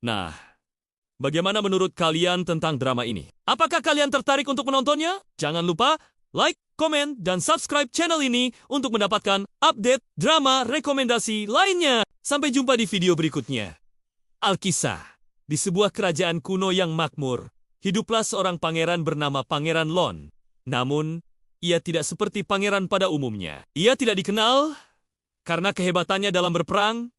Nah, bagaimana menurut kalian tentang drama ini? Apakah kalian tertarik untuk menontonnya? Jangan lupa like, komen, dan subscribe channel ini untuk mendapatkan update drama rekomendasi lainnya. Sampai jumpa di video berikutnya. Alkisah. Di sebuah kerajaan kuno yang makmur, hiduplah seorang pangeran bernama Pangeran Lon. Namun, ia tidak seperti pangeran pada umumnya. Ia tidak dikenal karena kehebatannya dalam berperang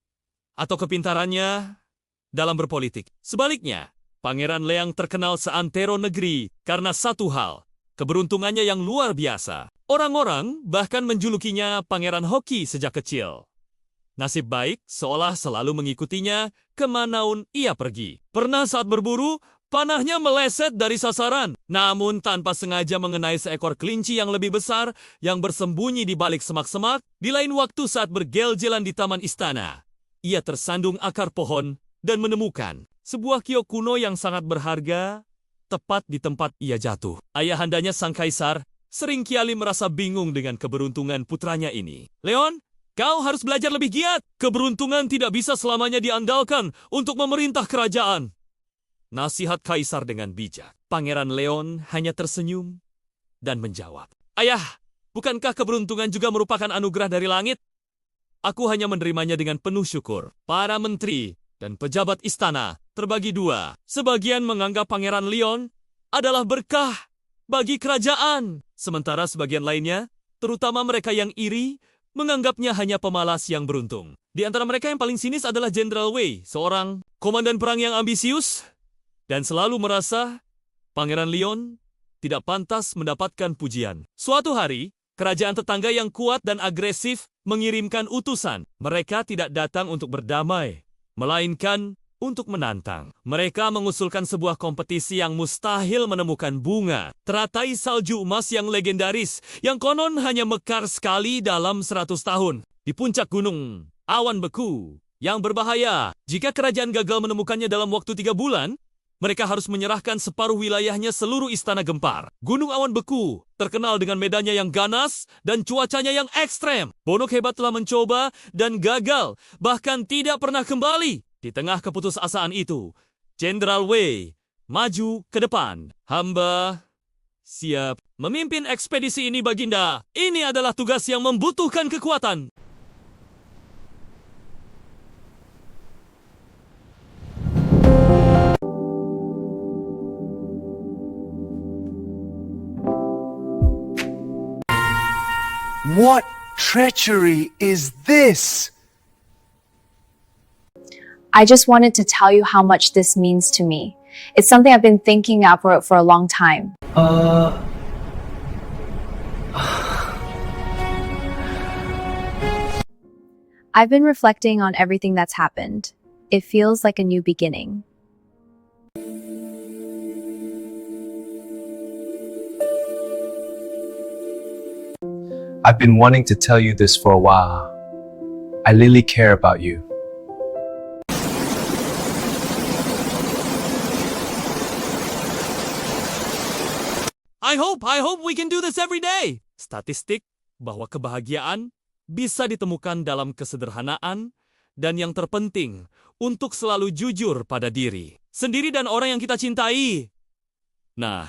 atau kepintarannya dalam berpolitik. Sebaliknya, Pangeran Leang terkenal seantero negeri karena satu hal, keberuntungannya yang luar biasa. Orang-orang bahkan menjulukinya Pangeran Hoki sejak kecil. Nasib baik seolah selalu mengikutinya kemanapun ia pergi. Pernah saat berburu, panahnya meleset dari sasaran, namun tanpa sengaja mengenai seekor kelinci yang lebih besar yang bersembunyi di balik semak-semak. Di lain waktu saat bergel-gelan di taman istana, ia tersandung akar pohon dan menemukan sebuah kiok kuno yang sangat berharga tepat di tempat ia jatuh. Ayahandanya sang kaisar seringkali merasa bingung dengan keberuntungan putranya ini. Leon, kau harus belajar lebih giat. Keberuntungan tidak bisa selamanya diandalkan untuk memerintah kerajaan. Nasihat kaisar dengan bijak. Pangeran Leon hanya tersenyum dan menjawab, Ayah, bukankah keberuntungan juga merupakan anugerah dari langit? Aku hanya menerimanya dengan penuh syukur. Para menteri dan pejabat istana terbagi dua. Sebagian menganggap Pangeran Leon adalah berkah bagi kerajaan. Sementara sebagian lainnya, terutama mereka yang iri, menganggapnya hanya pemalas yang beruntung. Di antara mereka yang paling sinis adalah Jenderal Wei, seorang komandan perang yang ambisius dan selalu merasa Pangeran Leon tidak pantas mendapatkan pujian. Suatu hari, kerajaan tetangga yang kuat dan agresif mengirimkan utusan. Mereka tidak datang untuk berdamai, melainkan untuk menantang. Mereka mengusulkan sebuah kompetisi yang mustahil menemukan bunga teratai salju emas yang legendaris, yang konon hanya mekar sekali dalam 100 tahun. Di puncak gunung, awan beku yang berbahaya. Jika kerajaan gagal menemukannya dalam waktu 3 bulan, mereka harus menyerahkan separuh wilayahnya seluruh istana gempar. Gunung awan beku terkenal dengan medannya yang ganas dan cuacanya yang ekstrem. Bonok hebat telah mencoba dan gagal, bahkan tidak pernah kembali. Di tengah keputusasaan itu, Jenderal Wei maju ke depan. Hamba siap memimpin ekspedisi ini, Baginda. Ini adalah tugas yang membutuhkan kekuatan.
What treachery is this?
I just wanted to tell you how much this means to me. It's something I've been thinking of for a long time. I've been reflecting on everything that's happened. It feels like a new beginning.
I've been wanting to tell you this for a while. I really care about you.
I hope we can do this every day. Statistik bahwa kebahagiaan bisa ditemukan dalam kesederhanaan dan yang terpenting untuk selalu jujur pada diri sendiri dan orang yang kita cintai. Nah,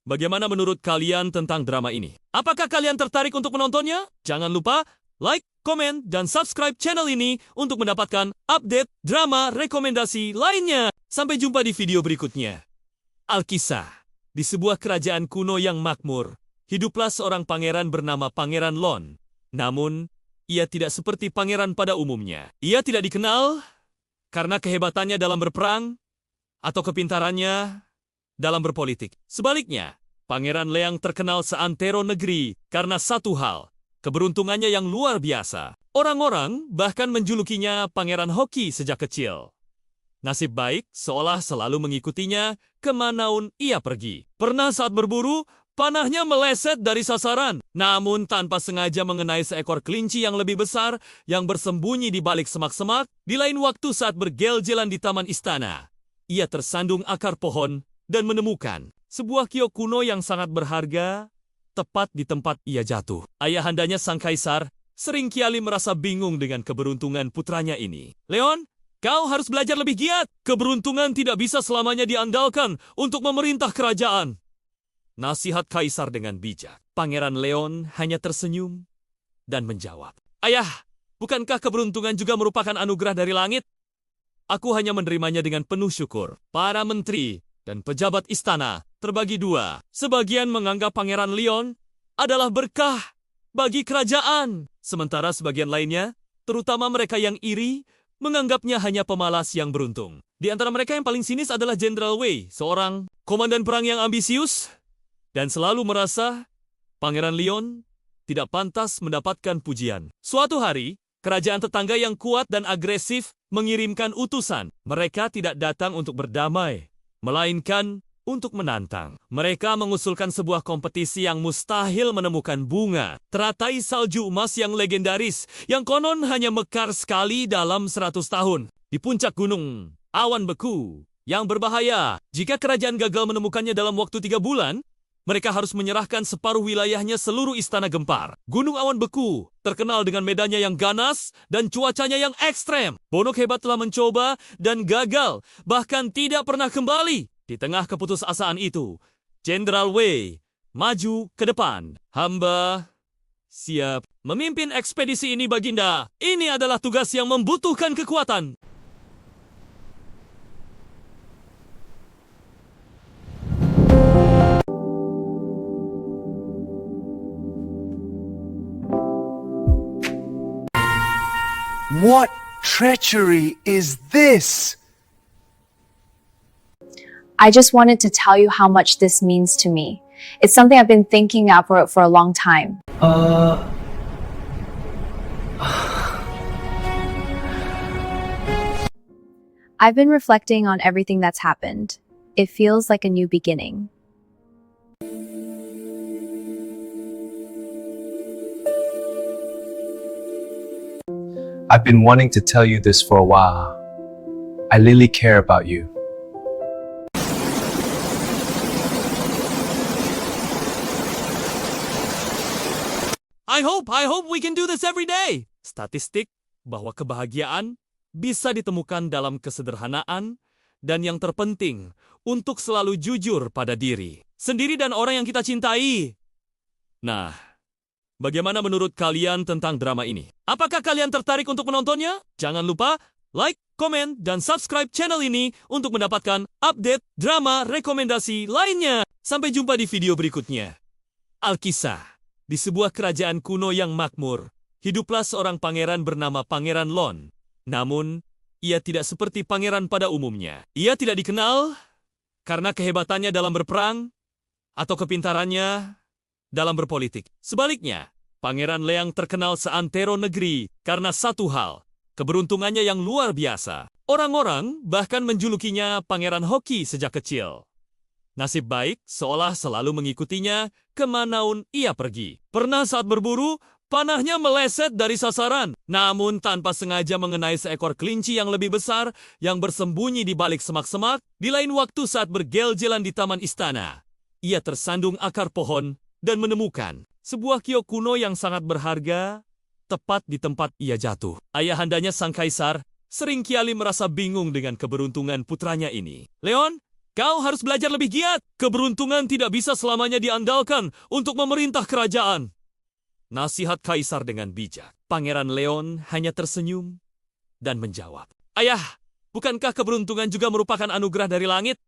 bagaimana menurut kalian tentang drama ini? Apakah kalian tertarik untuk menontonnya? Jangan lupa like, komen, dan subscribe channel ini untuk mendapatkan update drama rekomendasi lainnya. Sampai jumpa di video berikutnya. Alkisah. Di sebuah kerajaan kuno yang makmur, hiduplah seorang pangeran bernama Pangeran Lon. Namun, ia tidak seperti pangeran pada umumnya. Ia tidak dikenal karena kehebatannya dalam berperang atau kepintarannya dalam berpolitik. Sebaliknya, Pangeran Leang terkenal seantero negeri karena satu hal, keberuntungannya yang luar biasa. Orang-orang bahkan menjulukinya Pangeran Hoki sejak kecil. Nasib baik seolah selalu mengikutinya kemanapun ia pergi. Pernah saat berburu, panahnya meleset dari sasaran, namun tanpa sengaja mengenai seekor kelinci yang lebih besar yang bersembunyi di balik semak-semak. Di lain waktu saat bergel-gelan di taman istana, ia tersandung akar pohon dan menemukan sebuah kiok kuno yang sangat berharga tepat di tempat ia jatuh. Ayahandanya sang kaisar seringkali merasa bingung dengan keberuntungan putranya ini. Leon, kau harus belajar lebih giat. Keberuntungan tidak bisa selamanya diandalkan untuk memerintah kerajaan. Nasihat kaisar dengan bijak. Pangeran Leon hanya tersenyum dan menjawab, Ayah, bukankah keberuntungan juga merupakan anugerah dari langit? Aku hanya menerimanya dengan penuh syukur. Para menteri dan pejabat istana terbagi dua. Sebagian menganggap Pangeran Leon adalah berkah bagi kerajaan. Sementara sebagian lainnya, terutama mereka yang iri, menganggapnya hanya pemalas yang beruntung. Di antara mereka yang paling sinis adalah Jenderal Wei, seorang komandan perang yang ambisius dan selalu merasa Pangeran Leon tidak pantas mendapatkan pujian. Suatu hari, kerajaan tetangga yang kuat dan agresif mengirimkan utusan. Mereka tidak datang untuk berdamai, melainkan untuk menantang. Mereka mengusulkan sebuah kompetisi yang mustahil menemukan bunga, teratai salju emas yang legendaris, yang konon hanya mekar sekali dalam 100 tahun. Di puncak gunung, awan beku yang berbahaya. Jika kerajaan gagal menemukannya dalam waktu 3 bulan, mereka harus menyerahkan separuh wilayahnya seluruh istana gempar. Gunung awan beku terkenal dengan medannya yang ganas dan cuacanya yang ekstrem. Bonok hebat telah mencoba dan gagal, bahkan tidak pernah kembali. Di tengah keputusasaan itu, Jenderal Wei maju ke depan. Hamba siap memimpin ekspedisi ini, Baginda. Ini adalah tugas yang membutuhkan kekuatan.
What treachery is this?
I just wanted to tell you how much this means to me. It's something I've been thinking about for a long time. I've been reflecting on everything that's happened. It feels like a new beginning.
I've been wanting to tell you this for a while. I really care about you.
I hope we can do this every day. Statistik bahwa kebahagiaan bisa ditemukan dalam kesederhanaan dan yang terpenting untuk selalu jujur pada diri sendiri dan orang yang kita cintai. Nah, bagaimana menurut kalian tentang drama ini? Apakah kalian tertarik untuk menontonnya? Jangan lupa like, komen, dan subscribe channel ini untuk mendapatkan update drama rekomendasi lainnya. Sampai jumpa di video berikutnya. Alkisah. Di sebuah kerajaan kuno yang makmur, hiduplah seorang pangeran bernama Pangeran Lon. Namun, ia tidak seperti pangeran pada umumnya. Ia tidak dikenal karena kehebatannya dalam berperang atau kepintarannya dalam berpolitik. Sebaliknya, Pangeran Leang terkenal seantero negeri karena satu hal, keberuntungannya yang luar biasa. Orang-orang bahkan menjulukinya Pangeran Hoki sejak kecil. Nasib baik seolah selalu mengikutinya kemanaun ia pergi. Pernah saat berburu, panahnya meleset dari sasaran, namun tanpa sengaja mengenai seekor kelinci yang lebih besar yang bersembunyi di balik semak-semak. Di lain waktu saat bergel-gelan di taman istana, ia tersandung akar pohon dan menemukan sebuah kiok kuno yang sangat berharga tepat di tempat ia jatuh. Ayahandanya sang kaisar seringkali merasa bingung dengan keberuntungan putranya ini. Leon, kau harus belajar lebih giat. Keberuntungan tidak bisa selamanya diandalkan untuk memerintah kerajaan. Nasihat kaisar dengan bijak. Pangeran Leon hanya tersenyum dan menjawab, Ayah, bukankah keberuntungan juga merupakan anugerah dari langit?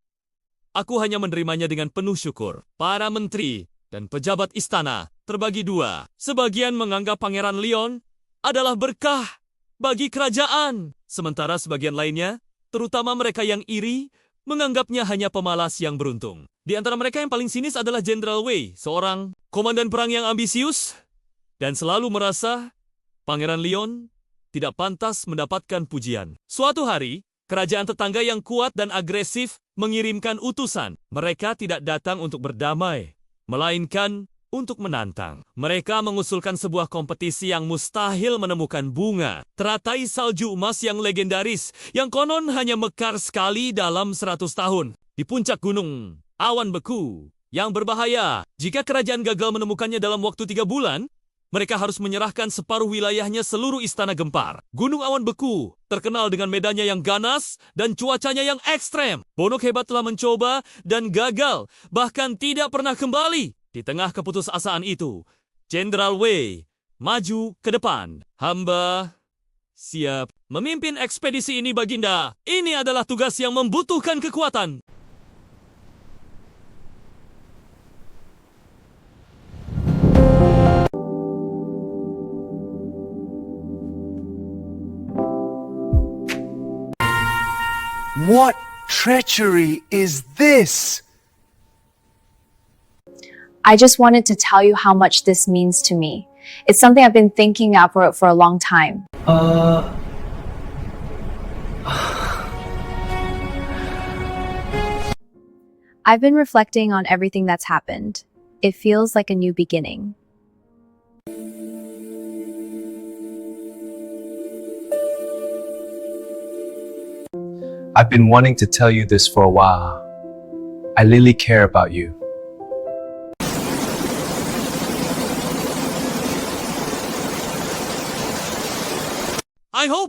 Aku hanya menerimanya dengan penuh syukur. Para menteri dan pejabat istana terbagi dua. Sebagian menganggap Pangeran Leon adalah berkah bagi kerajaan. Sementara sebagian lainnya, terutama mereka yang iri, menganggapnya hanya pemalas yang beruntung. Di antara mereka yang paling sinis adalah Jenderal Wei, seorang komandan perang yang ambisius dan selalu merasa Pangeran Leon tidak pantas mendapatkan pujian. Suatu hari, kerajaan tetangga yang kuat dan agresif mengirimkan utusan. Mereka tidak datang untuk berdamai, melainkan untuk menantang. Mereka mengusulkan sebuah kompetisi yang mustahil menemukan bunga, teratai salju emas yang legendaris, yang konon hanya mekar sekali dalam 100 tahun. Di puncak gunung, awan beku yang berbahaya. Jika kerajaan gagal menemukannya dalam waktu 3 bulan, mereka harus menyerahkan separuh wilayahnya seluruh istana gempar. Gunung awan beku terkenal dengan medannya yang ganas dan cuacanya yang ekstrem. Bonok hebat telah mencoba dan gagal, bahkan tidak pernah kembali. Di tengah keputusasaan itu, Jenderal Wei maju ke depan. Hamba siap memimpin ekspedisi ini, Baginda. Ini adalah tugas yang membutuhkan kekuatan.
What treachery is this?
I just wanted to tell you how much this means to me. It's something I've been thinking about for a long time. I've been reflecting on everything that's happened. It feels like a new beginning.
I've been wanting to tell you this for a while. I really care about you.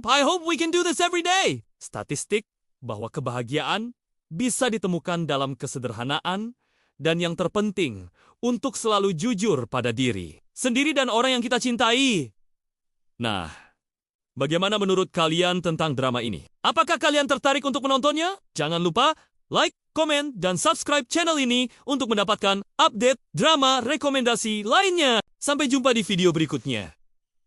I hope we can do this every day. Statistik bahwa kebahagiaan bisa ditemukan dalam kesederhanaan dan yang terpenting untuk selalu jujur pada diri sendiri dan orang yang kita cintai. Nah, bagaimana menurut kalian tentang drama ini? Apakah kalian tertarik untuk menontonnya? Jangan lupa like, komen, dan subscribe channel ini untuk mendapatkan update drama rekomendasi lainnya. Sampai jumpa di video berikutnya.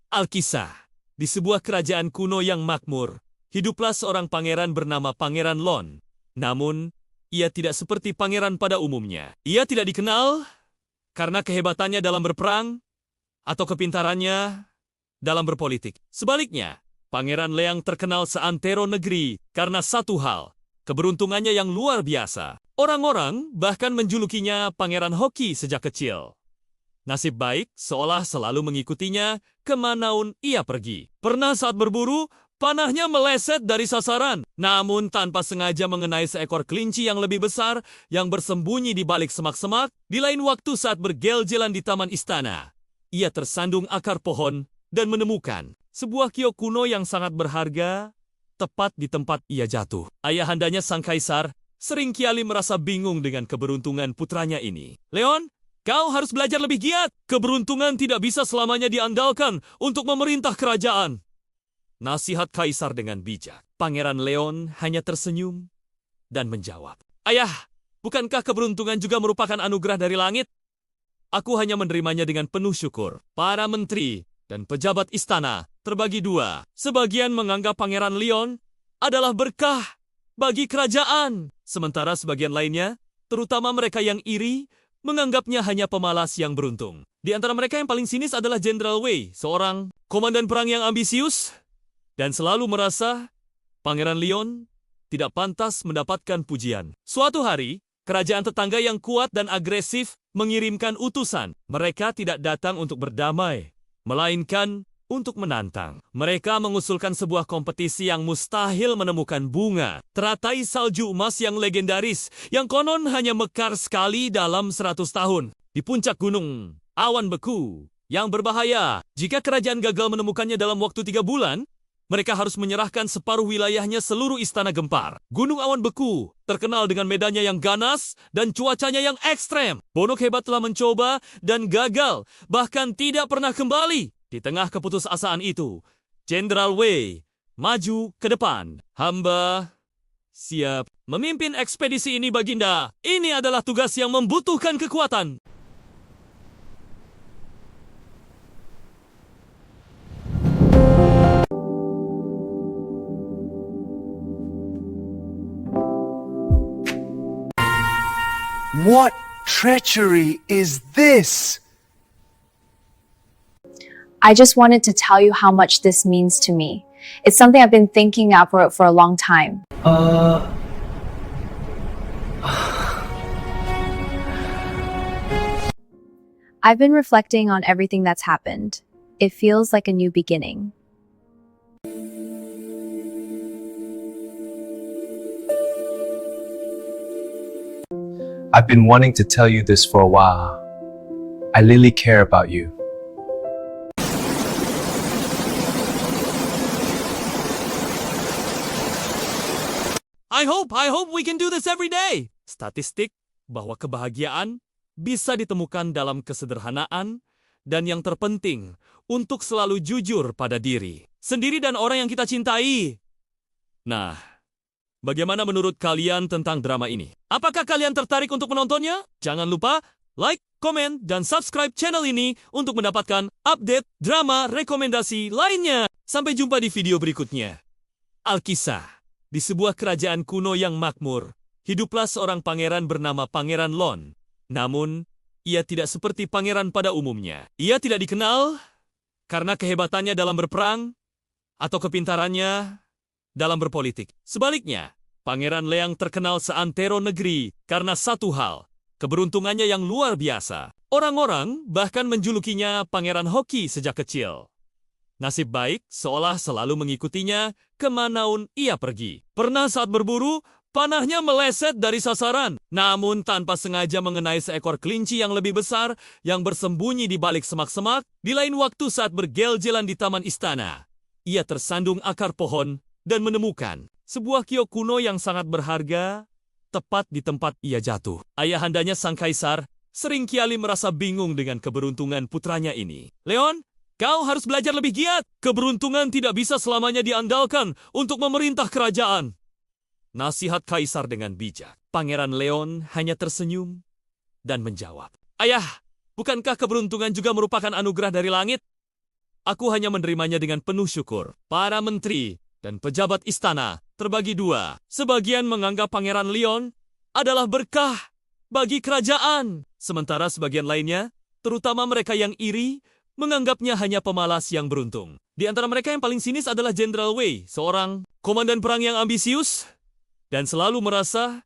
Alkisah. Di sebuah kerajaan kuno yang makmur, hiduplah seorang pangeran bernama Pangeran Lon. Namun, ia tidak seperti pangeran pada umumnya. Ia tidak dikenal karena kehebatannya dalam berperang atau kepintarannya dalam berpolitik. Sebaliknya, Pangeran Leang terkenal seantero negeri karena satu hal, keberuntungannya yang luar biasa. Orang-orang bahkan menjulukinya Pangeran Hoki sejak kecil. Nasib baik seolah selalu mengikutinya kemanaun ia pergi. Pernah saat berburu, panahnya meleset dari sasaran, namun tanpa sengaja mengenai seekor kelinci yang lebih besar yang bersembunyi di balik semak-semak. Di lain waktu saat bergel-gelan di taman istana, ia tersandung akar pohon dan menemukan sebuah kiok kuno yang sangat berharga tepat di tempat ia jatuh. Ayahandanya sang kaisar seringkali merasa bingung dengan keberuntungan putranya ini. Leon, kau harus belajar lebih giat. Keberuntungan tidak bisa selamanya diandalkan untuk memerintah kerajaan. Nasihat kaisar dengan bijak. Pangeran Leon hanya tersenyum dan menjawab, "Ayah, bukankah keberuntungan juga merupakan anugerah dari langit? Aku hanya menerimanya dengan penuh syukur." Para menteri dan pejabat istana terbagi dua. Sebagian menganggap Pangeran Leon adalah berkah bagi kerajaan. Sementara sebagian lainnya, terutama mereka yang iri, menganggapnya hanya pemalas yang beruntung. Di antara mereka yang paling sinis adalah Jenderal Wei, seorang komandan perang yang ambisius dan selalu merasa Pangeran Leon tidak pantas mendapatkan pujian. Suatu hari, kerajaan tetangga yang kuat dan agresif mengirimkan utusan. Mereka tidak datang untuk berdamai, melainkan untuk menantang. Mereka mengusulkan sebuah kompetisi yang mustahil menemukan bunga teratai salju emas yang legendaris yang konon hanya mekar sekali dalam 100 tahun di puncak gunung awan beku yang berbahaya. Jika kerajaan gagal menemukannya dalam waktu 3 bulan, mereka harus menyerahkan separuh wilayahnya seluruh istana gempar. Gunung awan beku terkenal dengan medannya yang ganas dan cuacanya yang ekstrem. Bonok hebat telah mencoba dan gagal, bahkan tidak pernah kembali. Di tengah keputusasaan itu, Jenderal Wei maju ke depan. "Hamba siap memimpin ekspedisi ini, Baginda. Ini adalah tugas yang membutuhkan kekuatan."
What treachery is this?
I just wanted to tell you how much this means to me. It's something I've been thinking out for a long time. I've been reflecting on everything that's happened. It feels like a new beginning.
I've been wanting to tell you this for a while. I really care about you.
I hope we can do this every day. Statistik bahwa kebahagiaan bisa ditemukan dalam kesederhanaan dan yang terpenting untuk selalu jujur pada diri sendiri dan orang yang kita cintai. Nah, bagaimana menurut kalian tentang drama ini? Apakah kalian tertarik untuk menontonnya? Jangan lupa like, komen, dan subscribe channel ini untuk mendapatkan update drama rekomendasi lainnya. Sampai jumpa di video berikutnya. Alkisah. Di sebuah kerajaan kuno yang makmur, hiduplah seorang pangeran bernama Pangeran Lon. Namun, ia tidak seperti pangeran pada umumnya. Ia tidak dikenal karena kehebatannya dalam berperang atau kepintarannya dalam berpolitik. Sebaliknya, Pangeran Leang terkenal seantero negeri karena satu hal, keberuntungannya yang luar biasa. Orang-orang bahkan menjulukinya Pangeran Hoki sejak kecil. Nasib baik seolah selalu mengikutinya kemanaun ia pergi. Pernah saat berburu, panahnya meleset dari sasaran, namun tanpa sengaja mengenai seekor kelinci yang lebih besar yang bersembunyi di balik semak-semak. Di lain waktu saat bergel-gelan di taman istana, ia tersandung akar pohon dan menemukan sebuah kiok kuno yang sangat berharga tepat di tempat ia jatuh. Ayahandanya sang kaisar seringkali merasa bingung dengan keberuntungan putranya ini. Leon, kau harus belajar lebih giat. Keberuntungan tidak bisa selamanya diandalkan untuk memerintah kerajaan. Nasihat kaisar dengan bijak. Pangeran Leon hanya tersenyum dan menjawab, Ayah, bukankah keberuntungan juga merupakan anugerah dari langit? Aku hanya menerimanya dengan penuh syukur. Para menteri dan pejabat istana terbagi dua. Sebagian menganggap Pangeran Leon adalah berkah bagi kerajaan. Sementara sebagian lainnya, terutama mereka yang iri, menganggapnya hanya pemalas yang beruntung. Di antara mereka yang paling sinis adalah Jenderal Wei, seorang komandan perang yang ambisius dan selalu merasa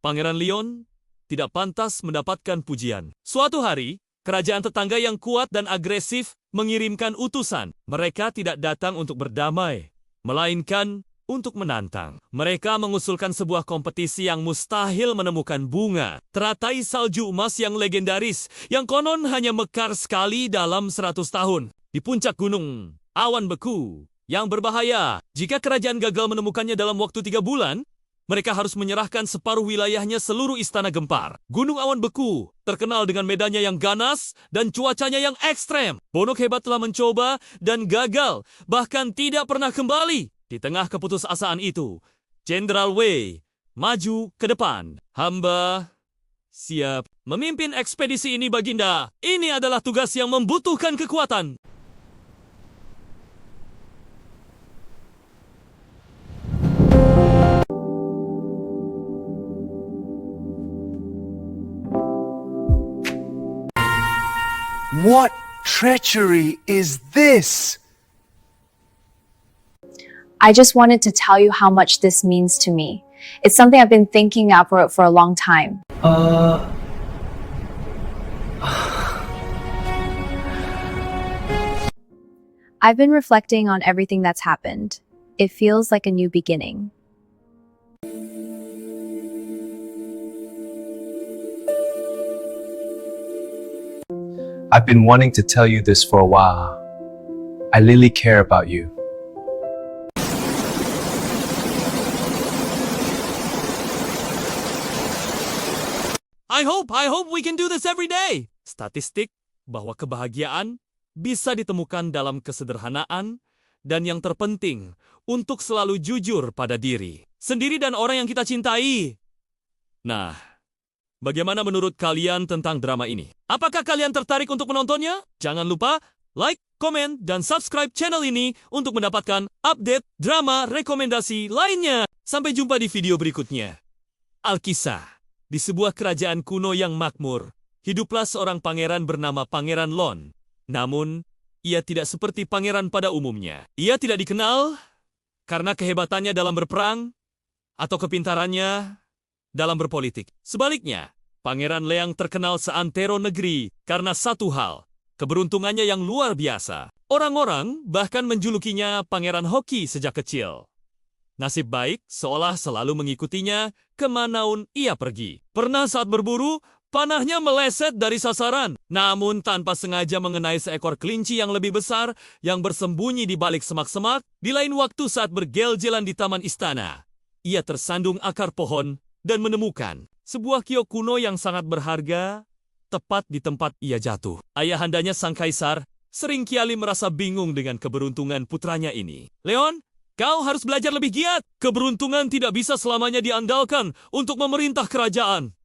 Pangeran Leon tidak pantas mendapatkan pujian. Suatu hari, kerajaan tetangga yang kuat dan agresif mengirimkan utusan. Mereka tidak datang untuk berdamai, melainkan untuk menantang. Mereka mengusulkan sebuah kompetisi yang mustahil menemukan bunga teratai salju emas yang legendaris, yang konon hanya mekar sekali dalam 100 tahun. Di puncak gunung awan beku yang berbahaya. Jika kerajaan gagal menemukannya dalam waktu 3 bulan, mereka harus menyerahkan separuh wilayahnya seluruh istana gempar. Gunung awan beku terkenal dengan medannya yang ganas dan cuacanya yang ekstrem. Bonok hebat telah mencoba dan gagal, bahkan tidak pernah kembali. Di tengah keputusasaan itu, Jenderal Wei maju ke depan. Hamba siap memimpin ekspedisi ini, Baginda. Ini adalah tugas yang membutuhkan kekuatan.
What treachery is this?
I just wanted to tell you how much this means to me. It's something I've been thinking out for a long time. I've been reflecting on everything that's happened. It feels like a new beginning.
I've been wanting to tell you this for a while. I really care about you.
I hope we can do this every day. Statistik bahwa kebahagiaan bisa ditemukan dalam kesederhanaan dan yang terpenting untuk selalu jujur pada diri sendiri dan orang yang kita cintai. Nah, bagaimana menurut kalian tentang drama ini? Apakah kalian tertarik untuk menontonnya? Jangan lupa like, komen, dan subscribe channel ini untuk mendapatkan update drama rekomendasi lainnya. Sampai jumpa di video berikutnya. Alkisah. Di sebuah kerajaan kuno yang makmur, hiduplah seorang pangeran bernama Pangeran Lon. Namun, ia tidak seperti pangeran pada umumnya. Ia tidak dikenal karena kehebatannya dalam berperang atau kepintarannya dalam berpolitik. Sebaliknya, Pangeran Leang terkenal seantero negeri karena satu hal, keberuntungannya yang luar biasa. Orang-orang bahkan menjulukinya Pangeran Hoki sejak kecil. Nasib baik seolah selalu mengikutinya kemanaun ia pergi. Pernah saat berburu, panahnya meleset dari sasaran, namun tanpa sengaja mengenai seekor kelinci yang lebih besar yang bersembunyi di balik semak-semak. Di lain waktu saat bergel-gelan di taman istana, ia tersandung akar pohon dan menemukan sebuah kiok kuno yang sangat berharga tepat di tempat ia jatuh. Ayahandanya sang kaisar seringkali merasa bingung dengan keberuntungan putranya ini. Leon, kau harus belajar lebih giat. Keberuntungan tidak bisa selamanya diandalkan untuk memerintah kerajaan.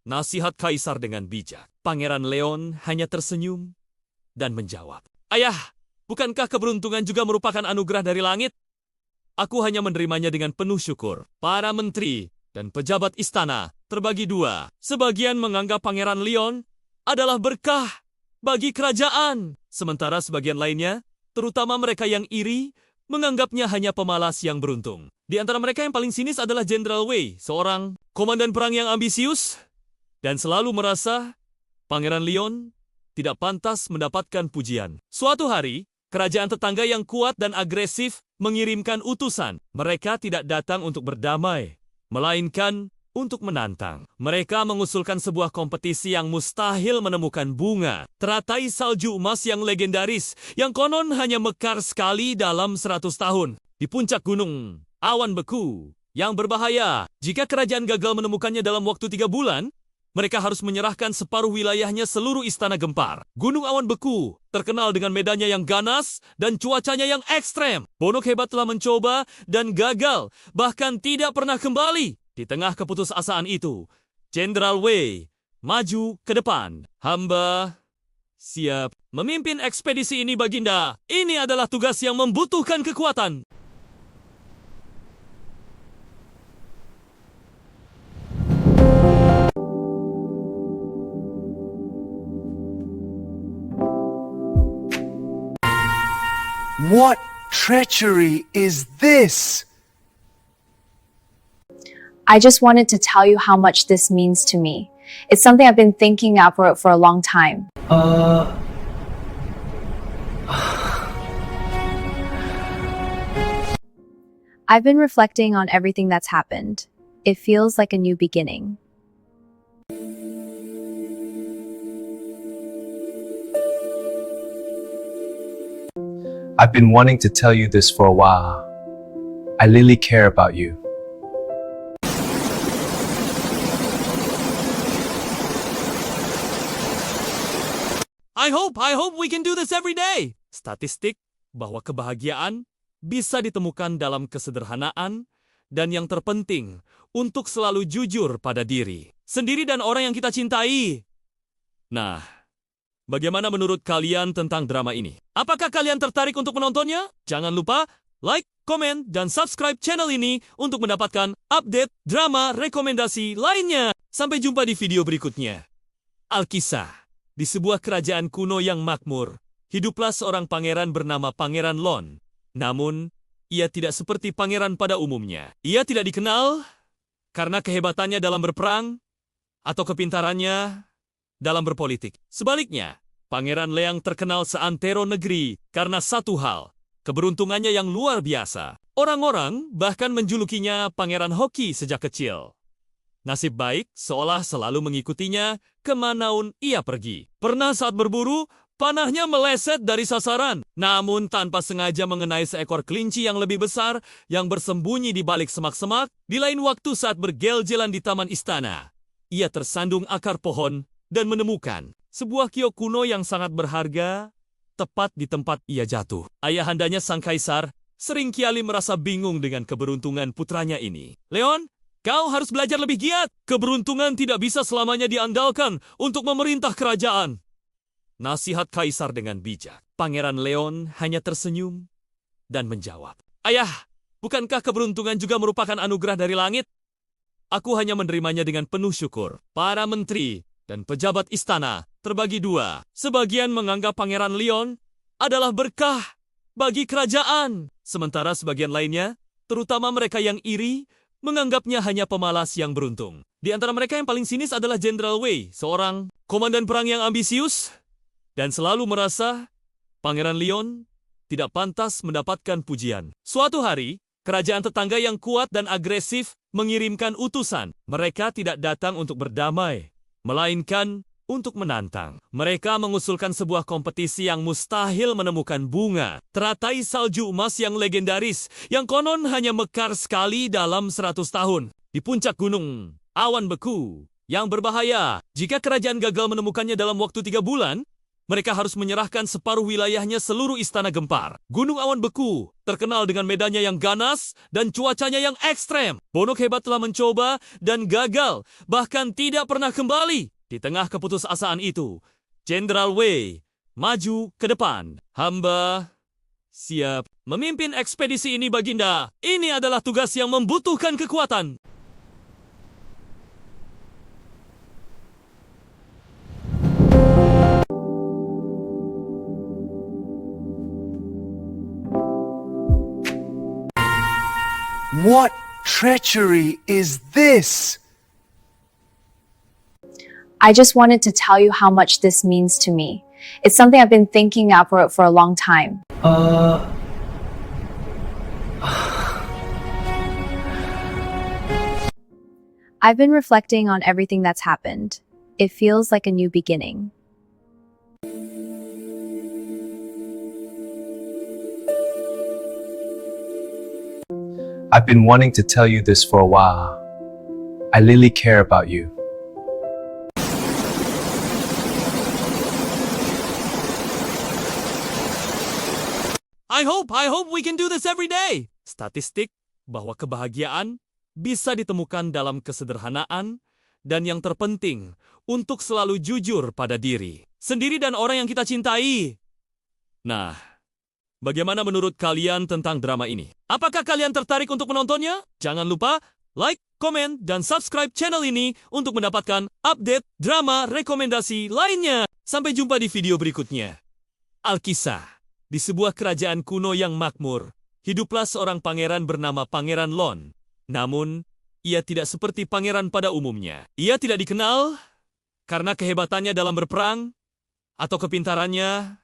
Nasihat kaisar dengan bijak. Pangeran Leon hanya tersenyum dan menjawab, Ayah, bukankah keberuntungan juga merupakan anugerah dari langit? Aku hanya menerimanya dengan penuh syukur. Para menteri dan pejabat istana terbagi dua. Sebagian menganggap Pangeran Leon adalah berkah bagi kerajaan. Sementara sebagian lainnya, terutama mereka yang iri, menganggapnya hanya pemalas yang beruntung. Di antara mereka yang paling sinis adalah Jenderal Wei, seorang komandan perang yang ambisius dan selalu merasa Pangeran Leon tidak pantas mendapatkan pujian. Suatu hari, kerajaan tetangga yang kuat dan agresif mengirimkan utusan. Mereka tidak datang untuk berdamai, melainkan untuk menantang. Mereka mengusulkan sebuah kompetisi yang mustahil menemukan bunga. Teratai salju emas yang legendaris, yang konon hanya mekar sekali dalam 100 tahun. Di puncak gunung, awan beku yang berbahaya. Jika kerajaan gagal menemukannya dalam waktu 3 bulan, mereka harus menyerahkan separuh wilayahnya seluruh istana gempar. Gunung awan beku terkenal dengan medannya yang ganas dan cuacanya yang ekstrem. Bonok hebat telah mencoba dan gagal, bahkan tidak pernah kembali. Di tengah keputusasaan itu, Jenderal Wei maju ke depan. Hamba siap memimpin ekspedisi ini, Baginda. Ini adalah tugas yang membutuhkan kekuatan.
What treachery is this?
I just wanted to tell you how much this means to me. It's something I've been thinking of for a long time. I've been reflecting on everything that's happened. It feels like a new beginning.
I've been wanting to tell you this for a while. I really care about you.
I hope we can do this every day. Statistik bahwa kebahagiaan bisa ditemukan dalam kesederhanaan dan yang terpenting untuk selalu jujur pada diri sendiri dan orang yang kita cintai. Nah, bagaimana menurut kalian tentang drama ini? Apakah kalian tertarik untuk menontonnya? Jangan lupa like, komen, dan subscribe channel ini untuk mendapatkan update drama rekomendasi lainnya. Sampai jumpa di video berikutnya. Alkisah. Di sebuah kerajaan kuno yang makmur, hiduplah seorang pangeran bernama Pangeran Lon. Namun, ia tidak seperti pangeran pada umumnya. Ia tidak dikenal karena kehebatannya dalam berperang atau kepintarannya dalam berpolitik. Sebaliknya, Pangeran Leang terkenal seantero negeri karena satu hal, keberuntungannya yang luar biasa. Orang-orang bahkan menjulukinya Pangeran Hoki sejak kecil. Nasib baik seolah selalu mengikutinya kemanaun ia pergi. Pernah saat berburu, panahnya meleset dari sasaran, namun tanpa sengaja mengenai seekor kelinci yang lebih besar yang bersembunyi di balik semak-semak. Di lain waktu saat bergel-gelan di taman istana, ia tersandung akar pohon dan menemukan sebuah kiok kuno yang sangat berharga tepat di tempat ia jatuh. Ayahandanya sang kaisar sering kiali merasa bingung dengan keberuntungan putranya ini. Leon, kau harus belajar lebih giat. Keberuntungan tidak bisa selamanya diandalkan untuk memerintah kerajaan. Nasihat kaisar dengan bijak. Pangeran Leon hanya tersenyum dan menjawab, Ayah, bukankah keberuntungan juga merupakan anugerah dari langit? Aku hanya menerimanya dengan penuh syukur. Para menteri dan pejabat istana terbagi dua. Sebagian menganggap Pangeran Leon adalah berkah bagi kerajaan. Sementara sebagian lainnya, terutama mereka yang iri, menganggapnya hanya pemalas yang beruntung. Di antara mereka yang paling sinis adalah Jenderal Wei, seorang komandan perang yang ambisius dan selalu merasa Pangeran Leon tidak pantas mendapatkan pujian. Suatu hari, kerajaan tetangga yang kuat dan agresif mengirimkan utusan. Mereka tidak datang untuk berdamai, melainkan untuk menantang. Mereka mengusulkan sebuah kompetisi yang mustahil menemukan bunga. Teratai salju emas yang legendaris, yang konon hanya mekar sekali dalam 100 tahun. Di puncak gunung, awan beku yang berbahaya. Jika kerajaan gagal menemukannya dalam waktu 3 bulan, mereka harus menyerahkan separuh wilayahnya seluruh istana gempar. Gunung awan beku terkenal dengan medannya yang ganas dan cuacanya yang ekstrem. Bonok hebat telah mencoba dan gagal, bahkan tidak pernah kembali. Di tengah keputusasaan itu, Jenderal Wei maju ke depan. Hamba siap memimpin ekspedisi ini, Baginda. Ini adalah tugas yang membutuhkan kekuatan.
What treachery is this?
I just wanted to tell you how much this means to me. It's something I've been thinking about for a long time. I've been reflecting on everything that's happened. It feels like a new beginning.
I've been wanting to tell you this for a while. I really care about you.
I hope we can do this every day. Statistik bahwa kebahagiaan bisa ditemukan dalam kesederhanaan dan yang terpenting untuk selalu jujur pada diri sendiri dan orang yang kita cintai. Nah, bagaimana menurut kalian tentang drama ini? Apakah kalian tertarik untuk menontonnya? Jangan lupa like, komen, dan subscribe channel ini untuk mendapatkan update drama rekomendasi lainnya. Sampai jumpa di video berikutnya. Alkisah. Di sebuah kerajaan kuno yang makmur, hiduplah seorang pangeran bernama Pangeran Lon. Namun, ia tidak seperti pangeran pada umumnya. Ia tidak dikenal karena kehebatannya dalam berperang atau kepintarannya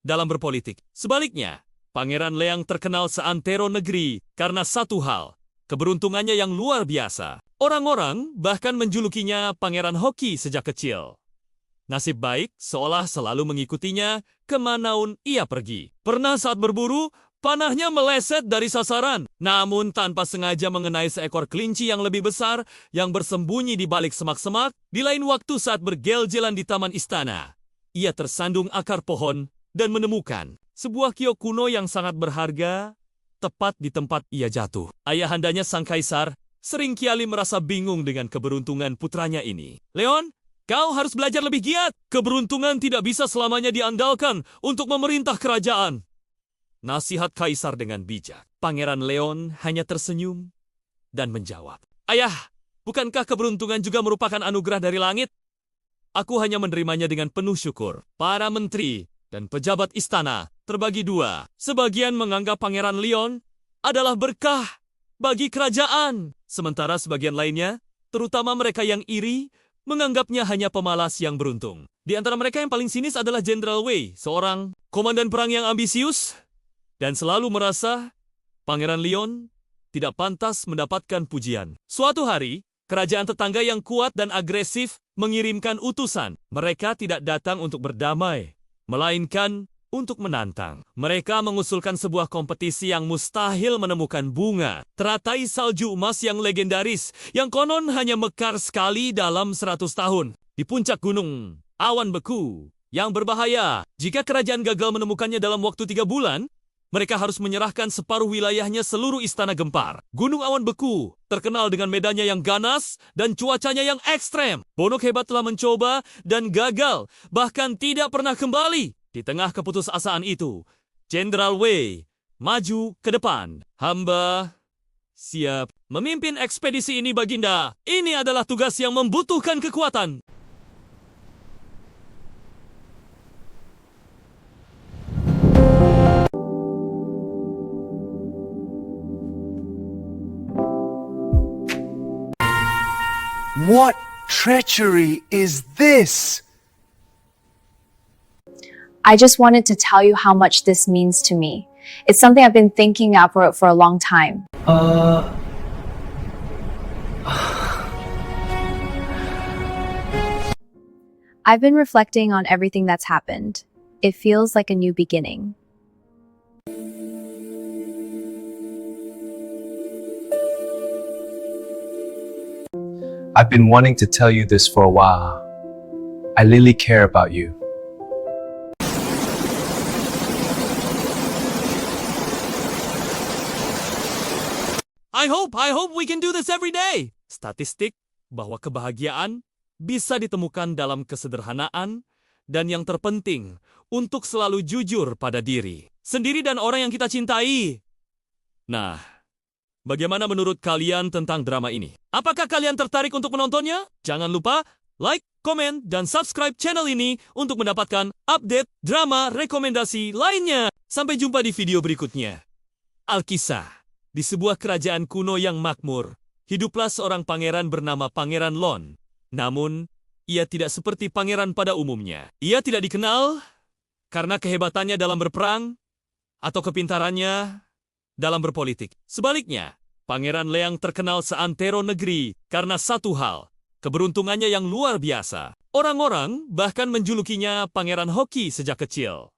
dalam berpolitik. Sebaliknya, Pangeran Leang terkenal seantero negeri karena satu hal, keberuntungannya yang luar biasa. Orang-orang bahkan menjulukinya Pangeran Hoki sejak kecil. Nasib baik seolah selalu mengikutinya kemanaun ia pergi. Pernah saat berburu, panahnya meleset dari sasaran, namun tanpa sengaja mengenai seekor kelinci yang lebih besar yang bersembunyi di balik semak-semak. Di lain waktu saat bergel-gelan di taman istana, ia tersandung akar pohon dan menemukan sebuah kiok kuno yang sangat berharga tepat di tempat ia jatuh. Ayahandanya sang kaisar seringkali merasa bingung dengan keberuntungan putranya ini. Leon, kau harus belajar lebih giat. Keberuntungan tidak bisa selamanya diandalkan untuk memerintah kerajaan. Nasihat kaisar dengan bijak. Pangeran Leon hanya tersenyum dan menjawab, "Ayah, bukankah keberuntungan juga merupakan anugerah dari langit? Aku hanya menerimanya dengan penuh syukur." Para menteri dan pejabat istana terbagi dua. Sebagian menganggap Pangeran Leon adalah berkah bagi kerajaan. Sementara sebagian lainnya, terutama mereka yang iri, menganggapnya hanya pemalas yang beruntung. Di antara mereka yang paling sinis adalah Jenderal Wei, seorang komandan perang yang ambisius dan selalu merasa Pangeran Leon tidak pantas mendapatkan pujian. Suatu hari, kerajaan tetangga yang kuat dan agresif mengirimkan utusan. Mereka tidak datang untuk berdamai, melainkan untuk menantang. Mereka mengusulkan sebuah kompetisi yang mustahil menemukan bunga teratai salju emas yang legendaris, yang konon hanya mekar sekali dalam 100 tahun. Di puncak gunung awan beku yang berbahaya. Jika kerajaan gagal menemukannya dalam waktu 3 bulan, mereka harus menyerahkan separuh wilayahnya seluruh istana gempar. Gunung awan beku terkenal dengan medannya yang ganas dan cuacanya yang ekstrem. Bonok hebat telah mencoba dan gagal, bahkan tidak pernah kembali. Di tengah keputusasaan itu, Jenderal Wei maju ke depan. "Hamba siap memimpin ekspedisi ini, Baginda. Ini adalah tugas yang membutuhkan kekuatan."
What treachery is this?
I just wanted to tell you how much this means to me. It's something I've been thinking about for a long time. I've been reflecting on everything that's happened. It feels like a new beginning.
I've been wanting to tell you this for a while. I really care about you.
I hope we can do this every day. Statistik bahwa kebahagiaan bisa ditemukan dalam kesederhanaan dan yang terpenting untuk selalu jujur pada diri sendiri dan orang yang kita cintai. Nah, bagaimana menurut kalian tentang drama ini? Apakah kalian tertarik untuk menontonnya? Jangan lupa like, komen, dan subscribe channel ini untuk mendapatkan update drama rekomendasi lainnya. Sampai jumpa di video berikutnya. Alkisah. Di sebuah kerajaan kuno yang makmur, hiduplah seorang pangeran bernama Pangeran Lon. Namun, ia tidak seperti pangeran pada umumnya. Ia tidak dikenal karena kehebatannya dalam berperang atau kepintarannya dalam berpolitik. Sebaliknya, Pangeran Leang terkenal seantero negeri karena satu hal, keberuntungannya yang luar biasa. Orang-orang bahkan menjulukinya Pangeran Hoki sejak kecil.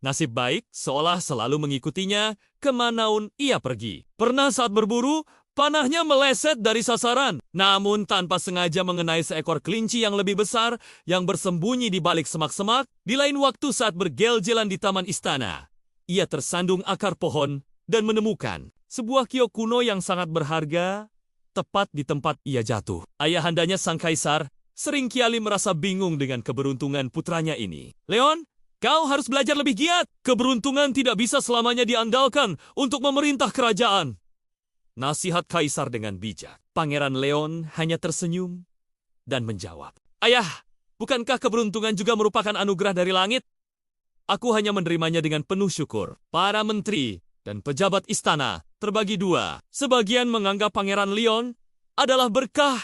Nasib baik seolah selalu mengikutinya kemanaun ia pergi. Pernah saat berburu, panahnya meleset dari sasaran, namun tanpa sengaja mengenai seekor kelinci yang lebih besar yang bersembunyi di balik semak-semak. Di lain waktu saat bergel-gelan di taman istana, ia tersandung akar pohon dan menemukan sebuah kiok kuno yang sangat berharga tepat di tempat ia jatuh. Ayahandanya sang kaisar seringkali merasa bingung dengan keberuntungan putranya ini. Leon, kau harus belajar lebih giat. Keberuntungan tidak bisa selamanya diandalkan untuk memerintah kerajaan. Nasihat kaisar dengan bijak. Pangeran Leon hanya tersenyum dan menjawab, "Ayah, bukankah keberuntungan juga merupakan anugerah dari langit? Aku hanya menerimanya dengan penuh syukur." Para menteri dan pejabat istana terbagi dua. Sebagian menganggap Pangeran Leon adalah berkah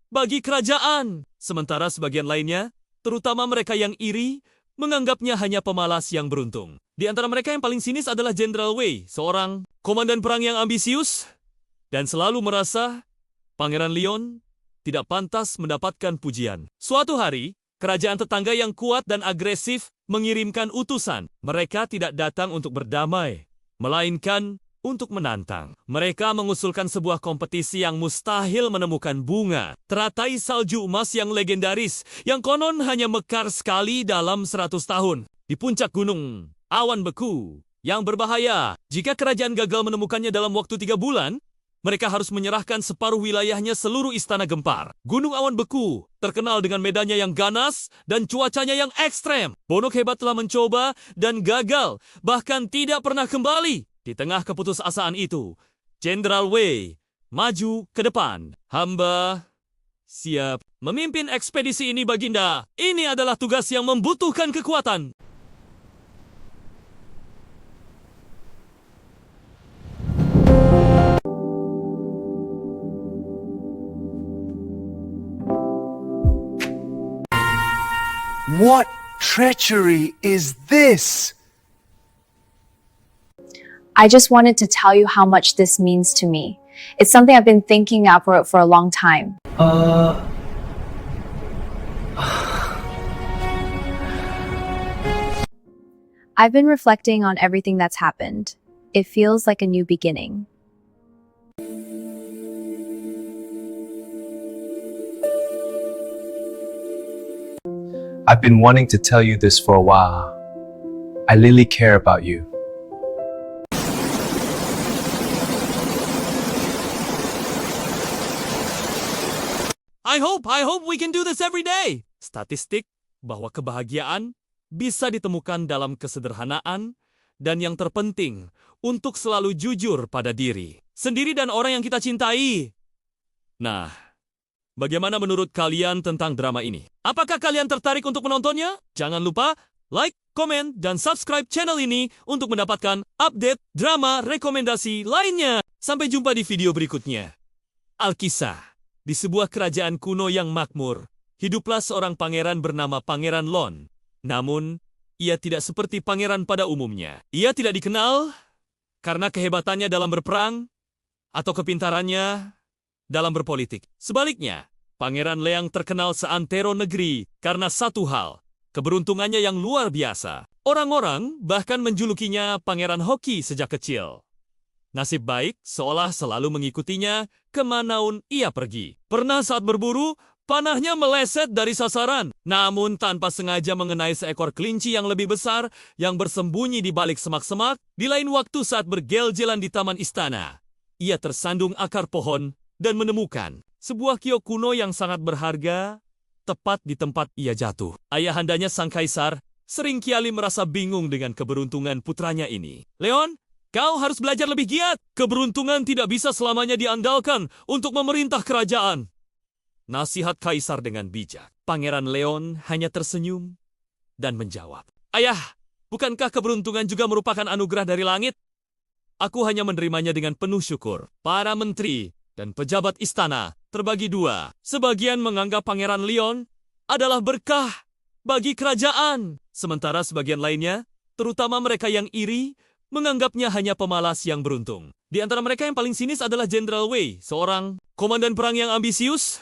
bagi kerajaan, sementara sebagian lainnya, terutama mereka yang iri, menganggapnya hanya pemalas yang beruntung. Di antara mereka yang paling sinis adalah Jenderal Wei, seorang komandan perang yang ambisius dan selalu merasa Pangeran Leon tidak pantas mendapatkan pujian. Suatu hari, kerajaan tetangga yang kuat dan agresif mengirimkan utusan. Mereka tidak datang untuk berdamai, melainkan untuk menantang. Mereka mengusulkan sebuah kompetisi yang mustahil menemukan bunga, teratai salju emas yang legendaris, yang konon hanya mekar sekali dalam 100 tahun. Di puncak gunung, awan beku, yang berbahaya. Jika kerajaan gagal menemukannya dalam waktu 3 bulan, mereka harus menyerahkan separuh wilayahnya seluruh istana gempar. Gunung awan beku terkenal dengan medannya yang ganas dan cuacanya yang ekstrem. Bonok hebat telah mencoba dan gagal, bahkan tidak pernah kembali. Di tengah keputusasaan itu, Jenderal Wei maju ke depan. "Hamba siap memimpin ekspedisi ini, Baginda. Ini adalah tugas yang membutuhkan kekuatan."
What treachery is this?
I just wanted to tell you how much this means to me. It's something I've been thinking of for a long time. I've been reflecting on everything that's happened. It feels like a new beginning.
I've been wanting to tell you this for a while. I really care about you.
I hope we can do this every day. Statistik bahwa kebahagiaan bisa ditemukan dalam kesederhanaan dan yang terpenting untuk selalu jujur pada diri sendiri dan orang yang kita cintai. Nah, bagaimana menurut kalian tentang drama ini? Apakah kalian tertarik untuk menontonnya? Jangan lupa like, komen, dan subscribe channel ini untuk mendapatkan update drama rekomendasi lainnya. Sampai jumpa di video berikutnya. Alkisah. Di sebuah kerajaan kuno yang makmur, hiduplah seorang pangeran bernama Pangeran Lon. Namun, ia tidak seperti pangeran pada umumnya. Ia tidak dikenal karena kehebatannya dalam berperang atau kepintarannya dalam berpolitik. Sebaliknya, Pangeran Leang terkenal seantero negeri karena satu hal, keberuntungannya yang luar biasa. Orang-orang bahkan menjulukinya Pangeran Hoki sejak kecil. Nasib baik seolah selalu mengikutinya kemanaun ia pergi. Pernah saat berburu, panahnya meleset dari sasaran, namun tanpa sengaja mengenai seekor kelinci yang lebih besar yang bersembunyi di balik semak-semak. Di lain waktu saat bergel-gelan di taman istana, ia tersandung akar pohon dan menemukan sebuah kiok kuno yang sangat berharga tepat di tempat ia jatuh. Ayahandanya sang kaisar seringkali merasa bingung dengan keberuntungan putranya ini. "Leon, kau harus belajar lebih giat. Keberuntungan tidak bisa selamanya diandalkan untuk memerintah kerajaan." Nasihat kaisar dengan bijak. Pangeran Leon hanya tersenyum dan menjawab, "Ayah, bukankah keberuntungan juga merupakan anugerah dari langit? Aku hanya menerimanya dengan penuh syukur. Para menteri dan pejabat istana terbagi dua. Sebagian menganggap Pangeran Leon adalah berkah bagi kerajaan. Sementara sebagian lainnya, terutama mereka yang iri, menganggapnya hanya pemalas yang beruntung. Di antara mereka yang paling sinis adalah Jenderal Wei, seorang komandan perang yang ambisius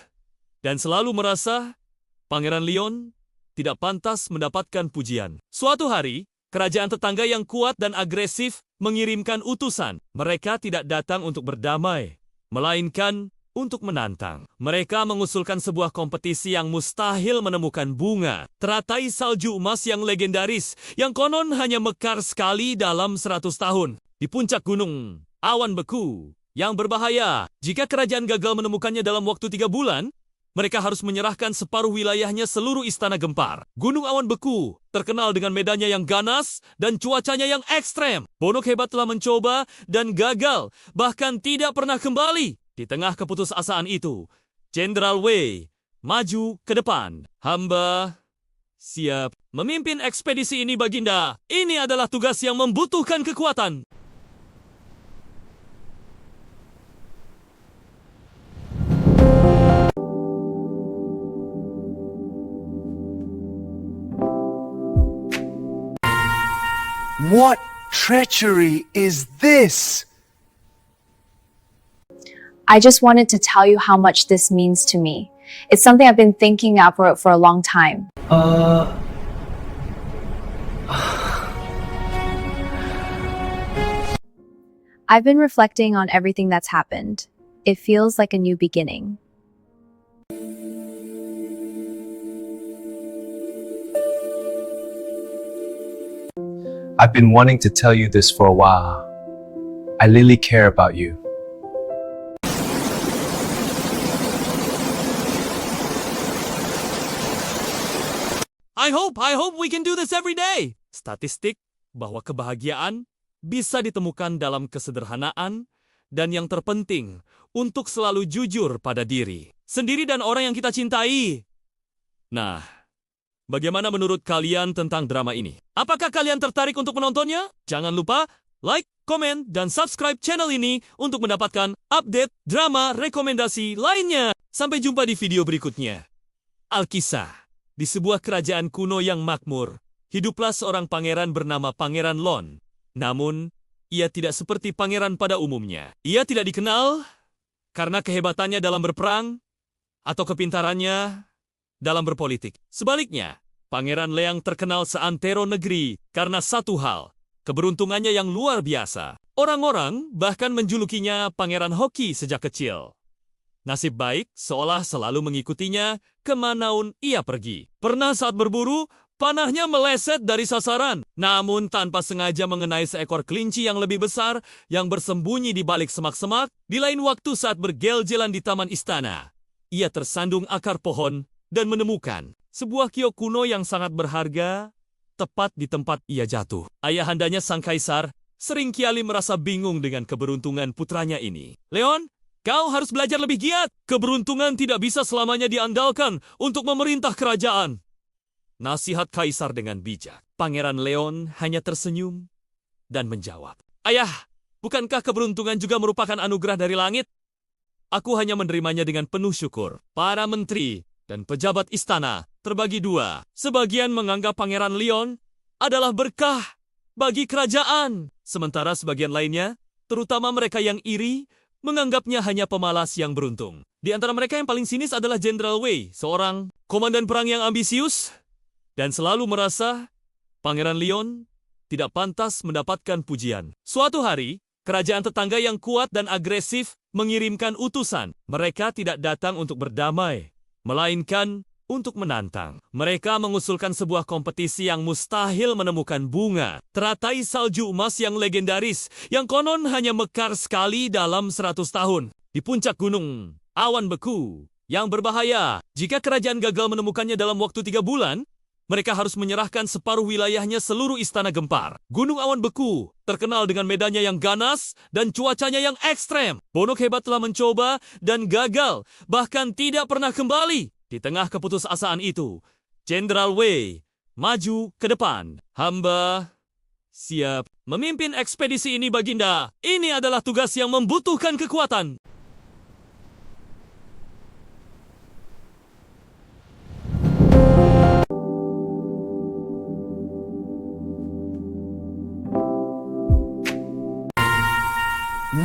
dan selalu merasa Pangeran Leon tidak pantas mendapatkan pujian. Suatu hari, kerajaan tetangga yang kuat dan agresif mengirimkan utusan. Mereka tidak datang untuk berdamai, melainkan untuk menantang. Mereka mengusulkan sebuah kompetisi yang mustahil menemukan bunga. Teratai salju emas yang legendaris, yang konon hanya mekar sekali dalam 100 tahun. Di puncak gunung, awan beku yang berbahaya. Jika kerajaan gagal menemukannya dalam waktu 3 bulan, mereka harus menyerahkan separuh wilayahnya seluruh istana gempar. Gunung Awan Beku terkenal dengan medannya yang ganas dan cuacanya yang ekstrem. Bonok hebat telah mencoba dan gagal, bahkan tidak pernah kembali. Di tengah keputusasaan itu, Jenderal Wei maju ke depan. Hamba siap memimpin ekspedisi ini, Baginda. Ini adalah tugas yang membutuhkan kekuatan.
What treachery is this?
I just wanted to tell you how much this means to me. It's something I've been thinking out for a long time. I've been reflecting on everything that's happened. It feels like a new beginning.
I've been wanting to tell you this for a while. I really care about you.
I hope we can do this every day. Statistik bahwa kebahagiaan bisa ditemukan dalam kesederhanaan dan yang terpenting untuk selalu jujur pada diri sendiri dan orang yang kita cintai. Nah, bagaimana menurut kalian tentang drama ini? Apakah kalian tertarik untuk menontonnya? Jangan lupa like, komen, dan subscribe channel ini untuk mendapatkan update drama rekomendasi lainnya. Sampai jumpa di video berikutnya. Alkisah. Di sebuah kerajaan kuno yang makmur, hiduplah seorang pangeran bernama Pangeran Lon. Namun, ia tidak seperti pangeran pada umumnya. Ia tidak dikenal karena kehebatannya dalam berperang atau kepintarannya dalam berpolitik. Sebaliknya, Pangeran Leang terkenal seantero negeri karena satu hal, keberuntungannya yang luar biasa. Orang-orang bahkan menjulukinya Pangeran Hoki sejak kecil. Nasib baik seolah selalu mengikutinya kemanaun ia pergi. Pernah saat berburu, panahnya meleset dari sasaran, namun tanpa sengaja mengenai seekor kelinci yang lebih besar yang bersembunyi di balik semak-semak. Di lain waktu saat bergel-gelan di taman istana, ia tersandung akar pohon dan menemukan sebuah kiok kuno yang sangat berharga tepat di tempat ia jatuh. Ayahandanya sang kaisar seringkali merasa bingung dengan keberuntungan putranya ini. Leon, kau harus belajar lebih giat. Keberuntungan tidak bisa selamanya diandalkan untuk memerintah kerajaan. Nasihat kaisar dengan bijak. Pangeran Leon hanya tersenyum dan menjawab, Ayah, bukankah keberuntungan juga merupakan anugerah dari langit? Aku hanya menerimanya dengan penuh syukur. Para menteri dan pejabat istana terbagi dua. Sebagian menganggap Pangeran Leon adalah berkah bagi kerajaan. Sementara sebagian lainnya, terutama mereka yang iri, menganggapnya hanya pemalas yang beruntung. Di antara mereka yang paling sinis adalah Jenderal Wei, seorang komandan perang yang ambisius dan selalu merasa Pangeran Leon tidak pantas mendapatkan pujian. Suatu hari, kerajaan tetangga yang kuat dan agresif mengirimkan utusan. Mereka tidak datang untuk berdamai, melainkan untuk menantang. Mereka mengusulkan sebuah kompetisi yang mustahil menemukan bunga. Teratai salju emas yang legendaris, yang konon hanya mekar sekali dalam 100 tahun. Di puncak gunung, awan beku yang berbahaya. Jika kerajaan gagal menemukannya dalam waktu 3 bulan, mereka harus menyerahkan separuh wilayahnya seluruh istana gempar. Gunung Awan Beku terkenal dengan medannya yang ganas dan cuacanya yang ekstrem. Bonok hebat telah mencoba dan gagal, bahkan tidak pernah kembali. Di tengah keputusasaan itu, Jenderal Wei maju ke depan. Hamba Siap. Memimpin ekspedisi ini, Baginda. Ini adalah tugas yang membutuhkan kekuatan.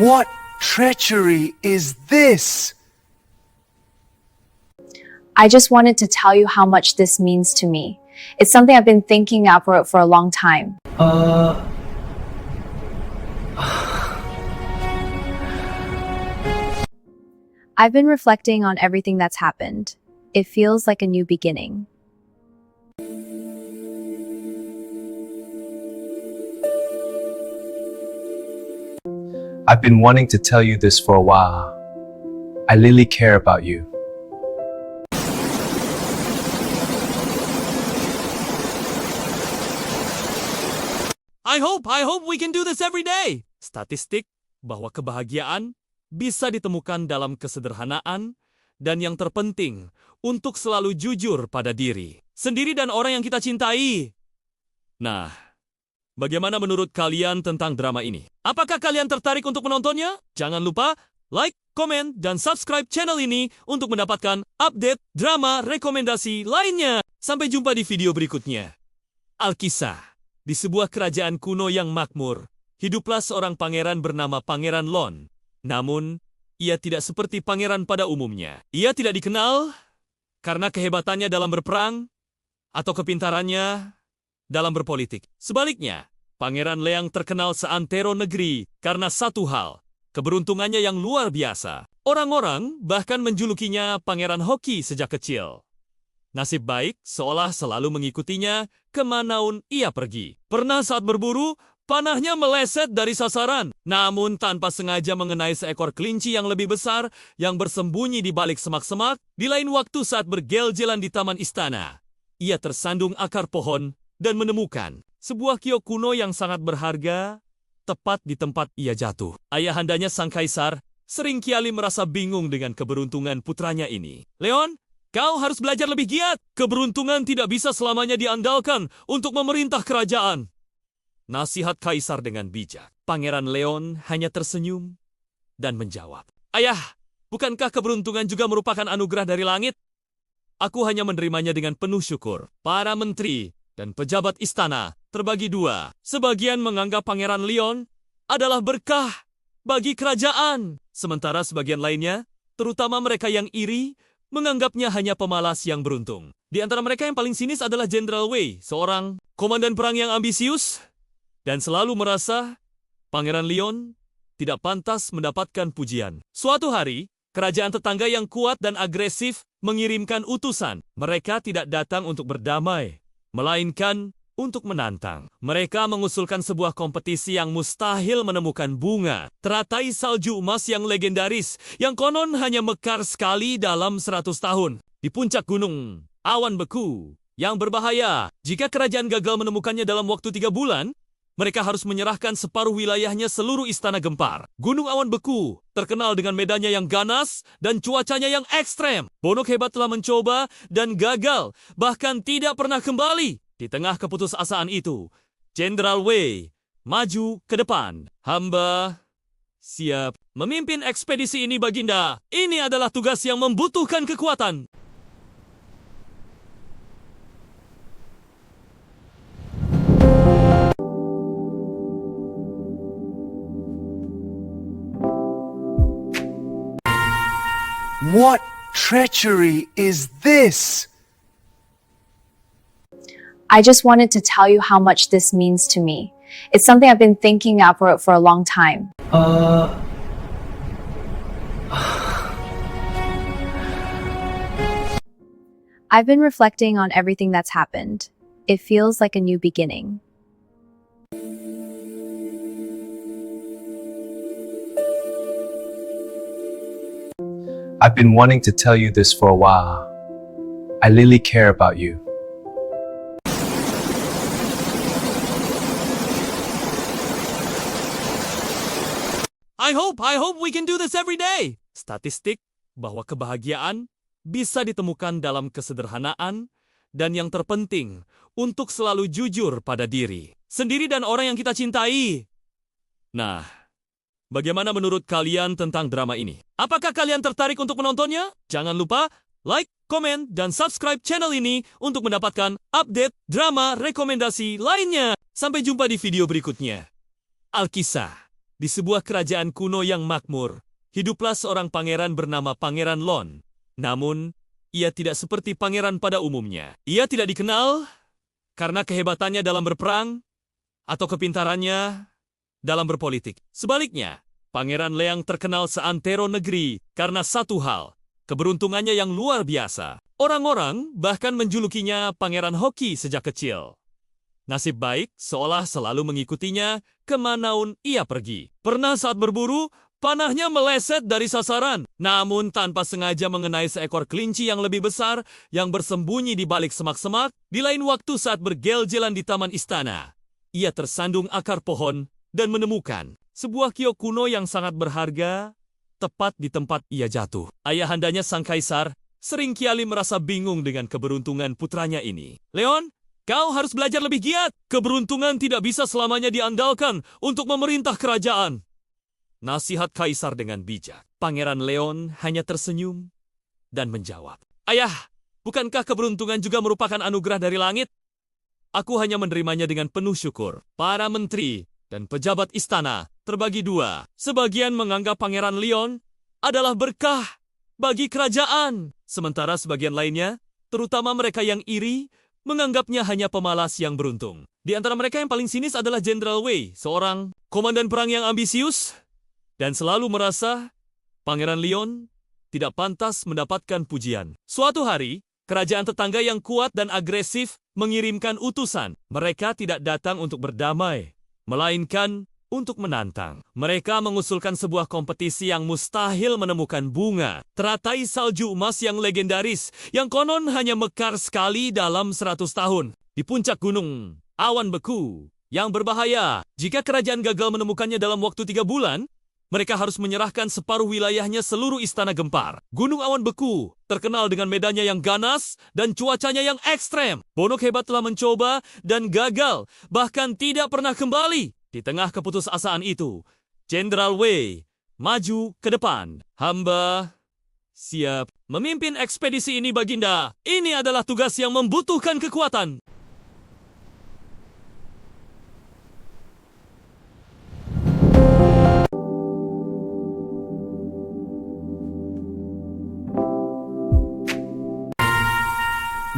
What treachery is this?
I just wanted to tell you how much this means to me. It's something I've been thinking out for a long time. I've been reflecting on everything that's happened. It feels like a new beginning.
I've been wanting to tell you this for a while. I really care about you.
I hope we can do this every day. Statistik bahwa kebahagiaan bisa ditemukan dalam kesederhanaan dan yang terpenting untuk selalu jujur pada diri sendiri dan orang yang kita cintai. Nah, bagaimana menurut kalian tentang drama ini? Apakah kalian tertarik untuk menontonnya? Jangan lupa like, komen, dan subscribe channel ini untuk mendapatkan update drama rekomendasi lainnya. Sampai jumpa di video berikutnya. Alkisah. Di sebuah kerajaan kuno yang makmur, hiduplah seorang pangeran bernama Pangeran Lon. Namun, ia tidak seperti pangeran pada umumnya. Ia tidak dikenal karena kehebatannya dalam berperang atau kepintarannya dalam berpolitik. Sebaliknya, Pangeran Leang terkenal seantero negeri karena satu hal, keberuntungannya yang luar biasa. Orang-orang bahkan menjulukinya Pangeran Hoki sejak kecil. Nasib baik seolah selalu mengikutinya kemanaun ia pergi. Pernah saat berburu, panahnya meleset dari sasaran, namun tanpa sengaja mengenai seekor kelinci yang lebih besar yang bersembunyi di balik semak-semak. Di lain waktu saat bergel-gelan di taman istana, ia tersandung akar pohon dan menemukan sebuah kiok kuno yang sangat berharga tepat di tempat ia jatuh. Ayahandanya sang kaisar seringkali merasa bingung dengan keberuntungan putranya ini. Leon, kau harus belajar lebih giat. Keberuntungan tidak bisa selamanya diandalkan untuk memerintah kerajaan. Nasihat kaisar dengan bijak. Pangeran Leon hanya tersenyum dan menjawab, "Ayah, bukankah keberuntungan juga merupakan anugerah dari langit? Aku hanya menerimanya dengan penuh syukur." Para menteri dan pejabat istana terbagi dua. Sebagian menganggap Pangeran Leon adalah berkah bagi kerajaan. Sementara sebagian lainnya, terutama mereka yang iri, menganggapnya hanya pemalas yang beruntung. Di antara mereka yang paling sinis adalah Jenderal Wei, seorang komandan perang yang ambisius dan selalu merasa Pangeran Leon tidak pantas mendapatkan pujian. Suatu hari, kerajaan tetangga yang kuat dan agresif mengirimkan utusan. Mereka tidak datang untuk berdamai, melainkan untuk menantang. Mereka mengusulkan sebuah kompetisi yang mustahil menemukan bunga teratai salju emas yang legendaris, yang konon hanya mekar sekali dalam 100 tahun. Di puncak gunung awan beku yang berbahaya. Jika kerajaan gagal menemukannya dalam waktu 3 bulan, mereka harus menyerahkan separuh wilayahnya seluruh istana gempar. Gunung awan beku terkenal dengan medannya yang ganas dan cuacanya yang ekstrem. Bonok hebat telah mencoba dan gagal, bahkan tidak pernah kembali. Di tengah keputusasaan itu, Jenderal Wei maju ke depan. "Hamba siap memimpin ekspedisi ini, Baginda. Ini adalah tugas yang membutuhkan kekuatan."
What treachery is this?
I just wanted to tell you how much this means to me. It's something I've been thinking out for a long time. I've been reflecting on everything that's happened. It feels like a new beginning.
I've been wanting to tell you this for a while. I really care about you.
I hope we can do this every day. Statistik bahwa kebahagiaan bisa ditemukan dalam kesederhanaan dan yang terpenting untuk selalu jujur pada diri sendiri dan orang yang kita cintai. Nah, bagaimana menurut kalian tentang drama ini? Apakah kalian tertarik untuk menontonnya? Jangan lupa like, komen, dan subscribe channel ini untuk mendapatkan update drama rekomendasi lainnya. Sampai jumpa di video berikutnya. Alkisah. Di sebuah kerajaan kuno yang makmur, hiduplah seorang pangeran bernama Pangeran Lon. Namun, ia tidak seperti pangeran pada umumnya. Ia tidak dikenal karena kehebatannya dalam berperang atau kepintarannya dalam berpolitik. Sebaliknya, Pangeran Leang terkenal seantero negeri karena satu hal, keberuntungannya yang luar biasa. Orang-orang bahkan menjulukinya Pangeran Hoki sejak kecil. Nasib baik seolah selalu mengikutinya kemanaun ia pergi. Pernah saat berburu, panahnya meleset dari sasaran, namun tanpa sengaja mengenai seekor kelinci yang lebih besar yang bersembunyi di balik semak-semak. Di lain waktu saat bergel-gelan di taman istana, ia tersandung akar pohon dan menemukan sebuah kiok kuno yang sangat berharga tepat di tempat ia jatuh. Ayahandanya sang kaisar seringkali merasa bingung dengan keberuntungan putranya ini. Leon, kau harus belajar lebih giat. Keberuntungan tidak bisa selamanya diandalkan untuk memerintah kerajaan. Nasihat kaisar dengan bijak. Pangeran Leon hanya tersenyum dan menjawab, "Ayah, bukankah keberuntungan juga merupakan anugerah dari langit? Aku hanya menerimanya dengan penuh syukur." Para menteri dan pejabat istana terbagi dua. Sebagian menganggap Pangeran Leon adalah berkah bagi kerajaan, sementara sebagian lainnya, terutama mereka yang iri, menganggapnya hanya pemalas yang beruntung. Di antara mereka yang paling sinis adalah Jenderal Wei, seorang komandan perang yang ambisius dan selalu merasa Pangeran Leon tidak pantas mendapatkan pujian. Suatu hari, kerajaan tetangga yang kuat dan agresif mengirimkan utusan. Mereka tidak datang untuk berdamai, melainkan untuk menantang. Mereka mengusulkan sebuah kompetisi yang mustahil menemukan bunga teratai salju emas yang legendaris, yang konon hanya mekar sekali dalam 100 tahun. Di puncak gunung, awan beku yang berbahaya. Jika kerajaan gagal menemukannya dalam waktu 3 bulan, mereka harus menyerahkan separuh wilayahnya seluruh istana gempar. Gunung Awan Beku terkenal dengan medannya yang ganas dan cuacanya yang ekstrem. Bonok hebat telah mencoba dan gagal, bahkan tidak pernah kembali. Di tengah keputusasaan itu, Jenderal Wei maju ke depan. "Hamba siap memimpin ekspedisi ini, Baginda. Ini adalah tugas yang membutuhkan kekuatan."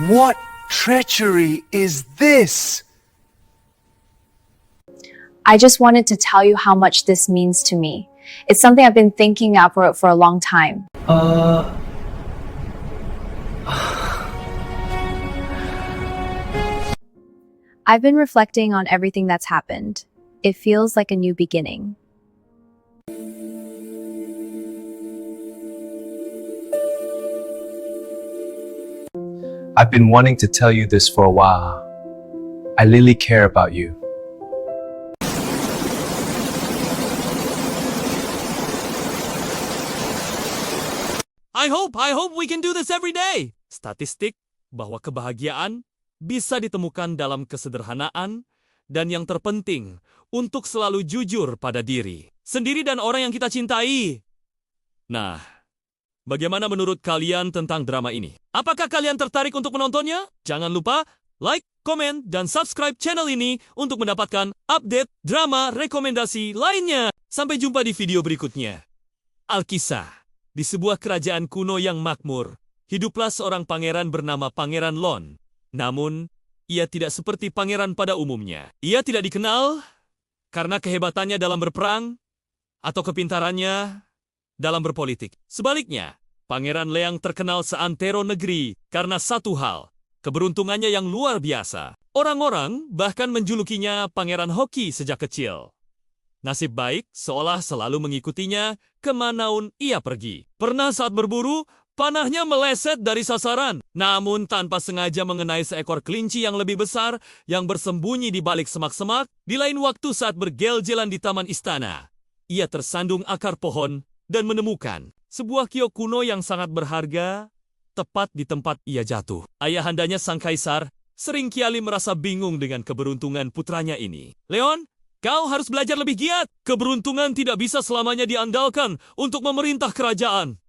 What treachery is this?
I just wanted to tell you how much this means to me. It's something I've been thinking of for a long time. I've been reflecting on everything that's happened. It feels like a new beginning.
I've been wanting to tell you this for a while. I really care about you.
I hope we can do this every day. Statistik bahwa kebahagiaan bisa ditemukan dalam kesederhanaan dan yang terpenting untuk selalu jujur pada diri sendiri dan orang yang kita cintai. Nah, bagaimana menurut kalian tentang drama ini? Apakah kalian tertarik untuk menontonnya? Jangan lupa like, komen, dan subscribe channel ini untuk mendapatkan update drama rekomendasi lainnya. Sampai jumpa di video berikutnya. Alkisah. Di sebuah kerajaan kuno yang makmur, hiduplah seorang pangeran bernama Pangeran Lon. Namun, ia tidak seperti pangeran pada umumnya. Ia tidak dikenal karena kehebatannya dalam berperang atau kepintarannya dalam berpolitik. Sebaliknya, Pangeran Leang terkenal seantero negeri karena satu hal, keberuntungannya yang luar biasa. Orang-orang bahkan menjulukinya Pangeran Hoki sejak kecil. Nasib baik seolah selalu mengikutinya kemanaun ia pergi. Pernah saat berburu, panahnya meleset dari sasaran, namun tanpa sengaja mengenai seekor kelinci yang lebih besar yang bersembunyi di balik semak-semak. Di lain waktu saat bergel-gelan di taman istana, ia tersandung akar pohon dan menemukan sebuah kiok kuno yang sangat berharga tepat di tempat ia jatuh. Ayahandanya sang kaisar sering Kiali merasa bingung dengan keberuntungan putranya ini. Leon, kau harus belajar lebih giat. Keberuntungan tidak bisa selamanya diandalkan untuk memerintah kerajaan.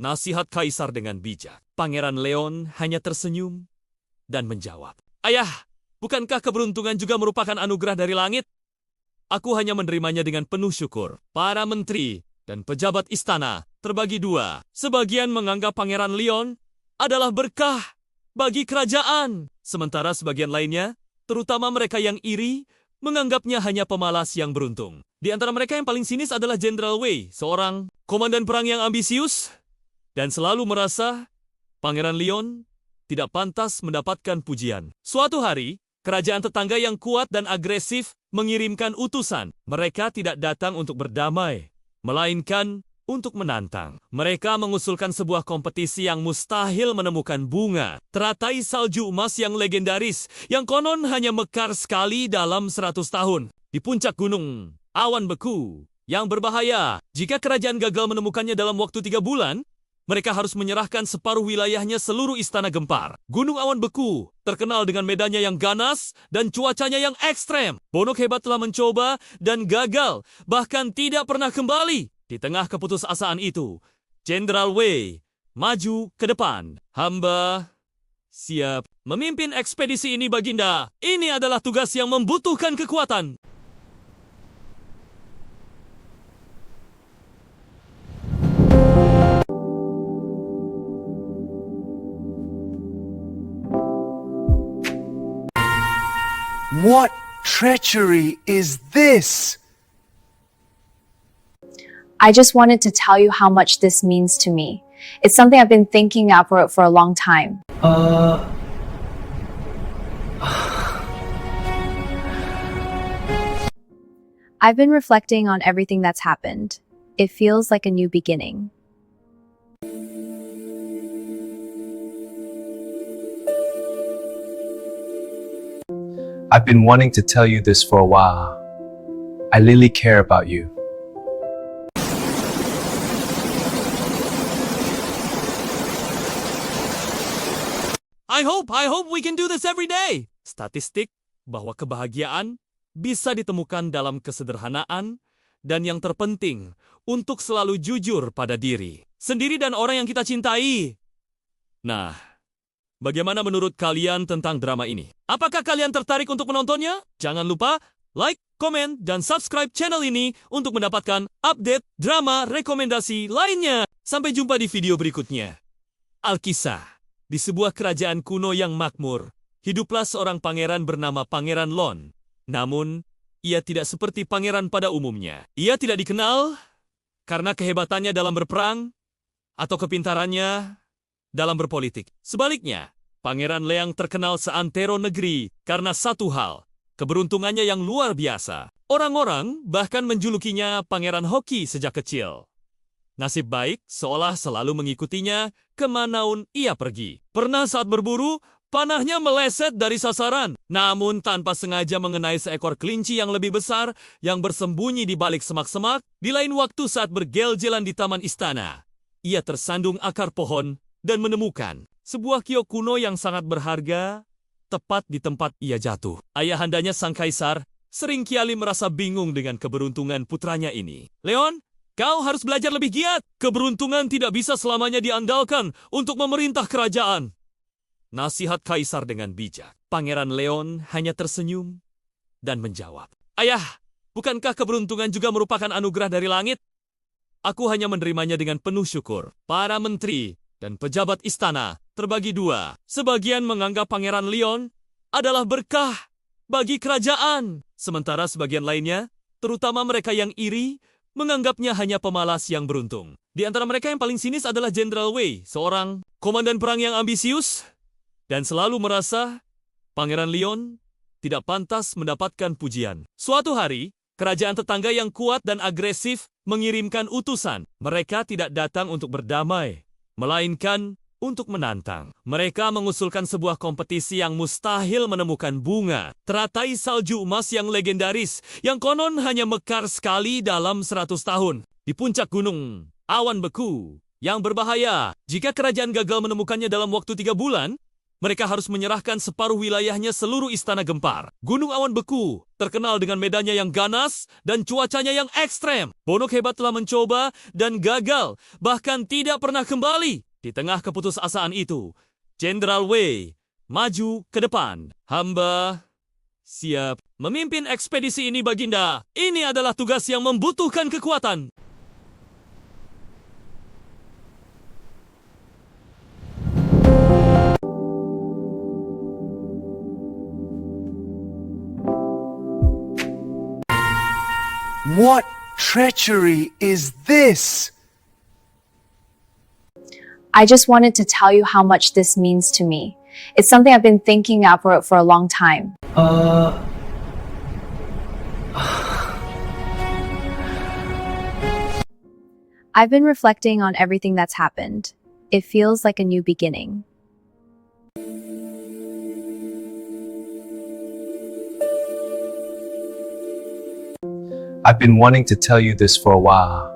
Nasihat Kaisar dengan bijak. Pangeran Leon hanya tersenyum dan menjawab, "Ayah, bukankah keberuntungan juga merupakan anugerah dari langit? Aku hanya menerimanya dengan penuh syukur." Para menteri dan pejabat istana terbagi dua. Sebagian menganggap Pangeran Leon adalah berkah bagi kerajaan, sementara sebagian lainnya, terutama mereka yang iri, menganggapnya hanya pemalas yang beruntung. Di antara mereka yang paling sinis adalah Jenderal Wei, seorang komandan perang yang ambisius dan selalu merasa Pangeran Leon tidak pantas mendapatkan pujian. Suatu hari, kerajaan tetangga yang kuat dan agresif mengirimkan utusan. Mereka tidak datang untuk berdamai, melainkan untuk menantang. Mereka mengusulkan sebuah kompetisi yang mustahil menemukan bunga. Teratai salju emas yang legendaris, yang konon hanya mekar sekali dalam 100 tahun. Di puncak gunung, awan beku yang berbahaya. Jika kerajaan gagal menemukannya dalam waktu 3 bulan, mereka harus menyerahkan separuh wilayahnya seluruh istana gempar. Gunung awan beku terkenal dengan medannya yang ganas dan cuacanya yang ekstrem. Bonok hebat telah mencoba dan gagal, bahkan tidak pernah kembali. Di tengah keputusasaan itu, Jenderal Wei maju ke depan. "Hamba siap memimpin ekspedisi ini, Baginda. Ini adalah tugas yang membutuhkan kekuatan."
What treachery is this?
I just wanted to tell you how much this means to me. It's something I've been thinking about for a long time. I've been reflecting on everything that's happened. It feels like a new beginning.
I've been wanting to tell you this for a while. I really care about you.
I hope we can do this every day. Statistik bahwa kebahagiaan bisa ditemukan dalam kesederhanaan dan yang terpenting untuk selalu jujur pada diri sendiri dan orang yang kita cintai. Nah, bagaimana menurut kalian tentang drama ini? Apakah kalian tertarik untuk menontonnya? Jangan lupa like, komen, dan subscribe channel ini untuk mendapatkan update drama rekomendasi lainnya. Sampai jumpa di video berikutnya. Alkisah. Di sebuah kerajaan kuno yang makmur, hiduplah seorang pangeran bernama Pangeran Lon. Namun, ia tidak seperti pangeran pada umumnya. Ia tidak dikenal karena kehebatannya dalam berperang atau kepintarannya dalam berpolitik. Sebaliknya, Pangeran Leang terkenal seantero negeri karena satu hal, keberuntungannya yang luar biasa. Orang-orang bahkan menjulukinya Pangeran Hoki sejak kecil. Nasib baik seolah selalu mengikutinya kemanaun ia pergi. Pernah saat berburu, panahnya meleset dari sasaran, namun tanpa sengaja mengenai seekor kelinci yang lebih besar yang bersembunyi di balik semak-semak. Di lain waktu saat bergel-gelan di taman istana, ia tersandung akar pohon dan menemukan sebuah kiok kuno yang sangat berharga tepat di tempat ia jatuh. Ayahandanya sang kaisar sering Kiali merasa bingung dengan keberuntungan putranya ini. "Leon, kau harus belajar lebih giat. Keberuntungan tidak bisa selamanya diandalkan untuk memerintah kerajaan." Nasihat Kaisar dengan bijak. Pangeran Leon hanya tersenyum dan menjawab, "Ayah, bukankah keberuntungan juga merupakan anugerah dari langit? Aku hanya menerimanya dengan penuh syukur." Para menteri dan pejabat istana terbagi dua. Sebagian menganggap Pangeran Leon adalah berkah bagi kerajaan, sementara sebagian lainnya, terutama mereka yang iri, menganggapnya hanya pemalas yang beruntung. Di antara mereka yang paling sinis adalah Jenderal Wei, seorang komandan perang yang ambisius dan selalu merasa Pangeran Leon tidak pantas mendapatkan pujian. Suatu hari, kerajaan tetangga yang kuat dan agresif mengirimkan utusan. Mereka tidak datang untuk berdamai, melainkan untuk menantang. Mereka mengusulkan sebuah kompetisi yang mustahil menemukan bunga. Teratai salju emas yang legendaris, yang konon hanya mekar sekali dalam 100 tahun. Di puncak gunung, awan beku yang berbahaya. Jika kerajaan gagal menemukannya dalam waktu 3 bulan, mereka harus menyerahkan separuh wilayahnya seluruh istana gempar. Gunung awan beku, terkenal dengan medannya yang ganas dan cuacanya yang ekstrem. Bonok hebat telah mencoba dan gagal, bahkan tidak pernah kembali. Di tengah keputusasaan itu, Jenderal Wei maju ke depan. Hamba siap memimpin ekspedisi ini, Baginda. Ini adalah tugas yang membutuhkan kekuatan.
What treachery is this?
I just wanted to tell you how much this means to me. It's something I've been thinking out for a long time. I've been reflecting on everything that's happened. It feels like a new beginning.
I've been wanting to tell you this for a while.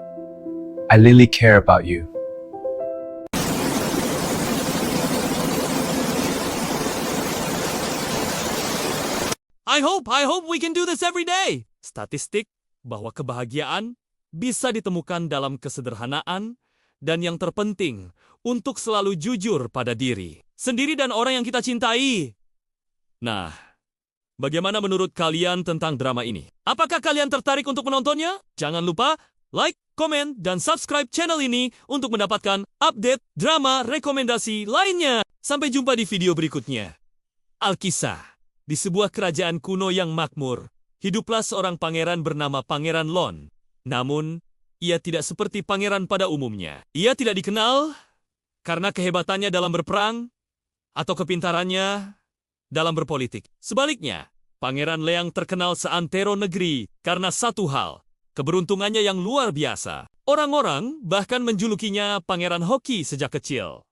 I really care about you.
I hope we can do this every day. Statistik bahwa kebahagiaan bisa ditemukan dalam kesederhanaan dan yang terpenting untuk selalu jujur pada diri sendiri dan orang yang kita cintai. Nah, bagaimana menurut kalian tentang drama ini? Apakah kalian tertarik untuk menontonnya? Jangan lupa like, komen, dan subscribe channel ini untuk mendapatkan update drama rekomendasi lainnya. Sampai jumpa di video berikutnya. Alkisah. Di sebuah kerajaan kuno yang makmur, hiduplah seorang pangeran bernama Pangeran Lon. Namun, ia tidak seperti pangeran pada umumnya. Ia tidak dikenal karena kehebatannya dalam berperang atau kepintarannya dalam berpolitik. Sebaliknya, Pangeran Leang terkenal seantero negeri karena satu hal, keberuntungannya yang luar biasa. Orang-orang bahkan menjulukinya Pangeran Hoki sejak kecil.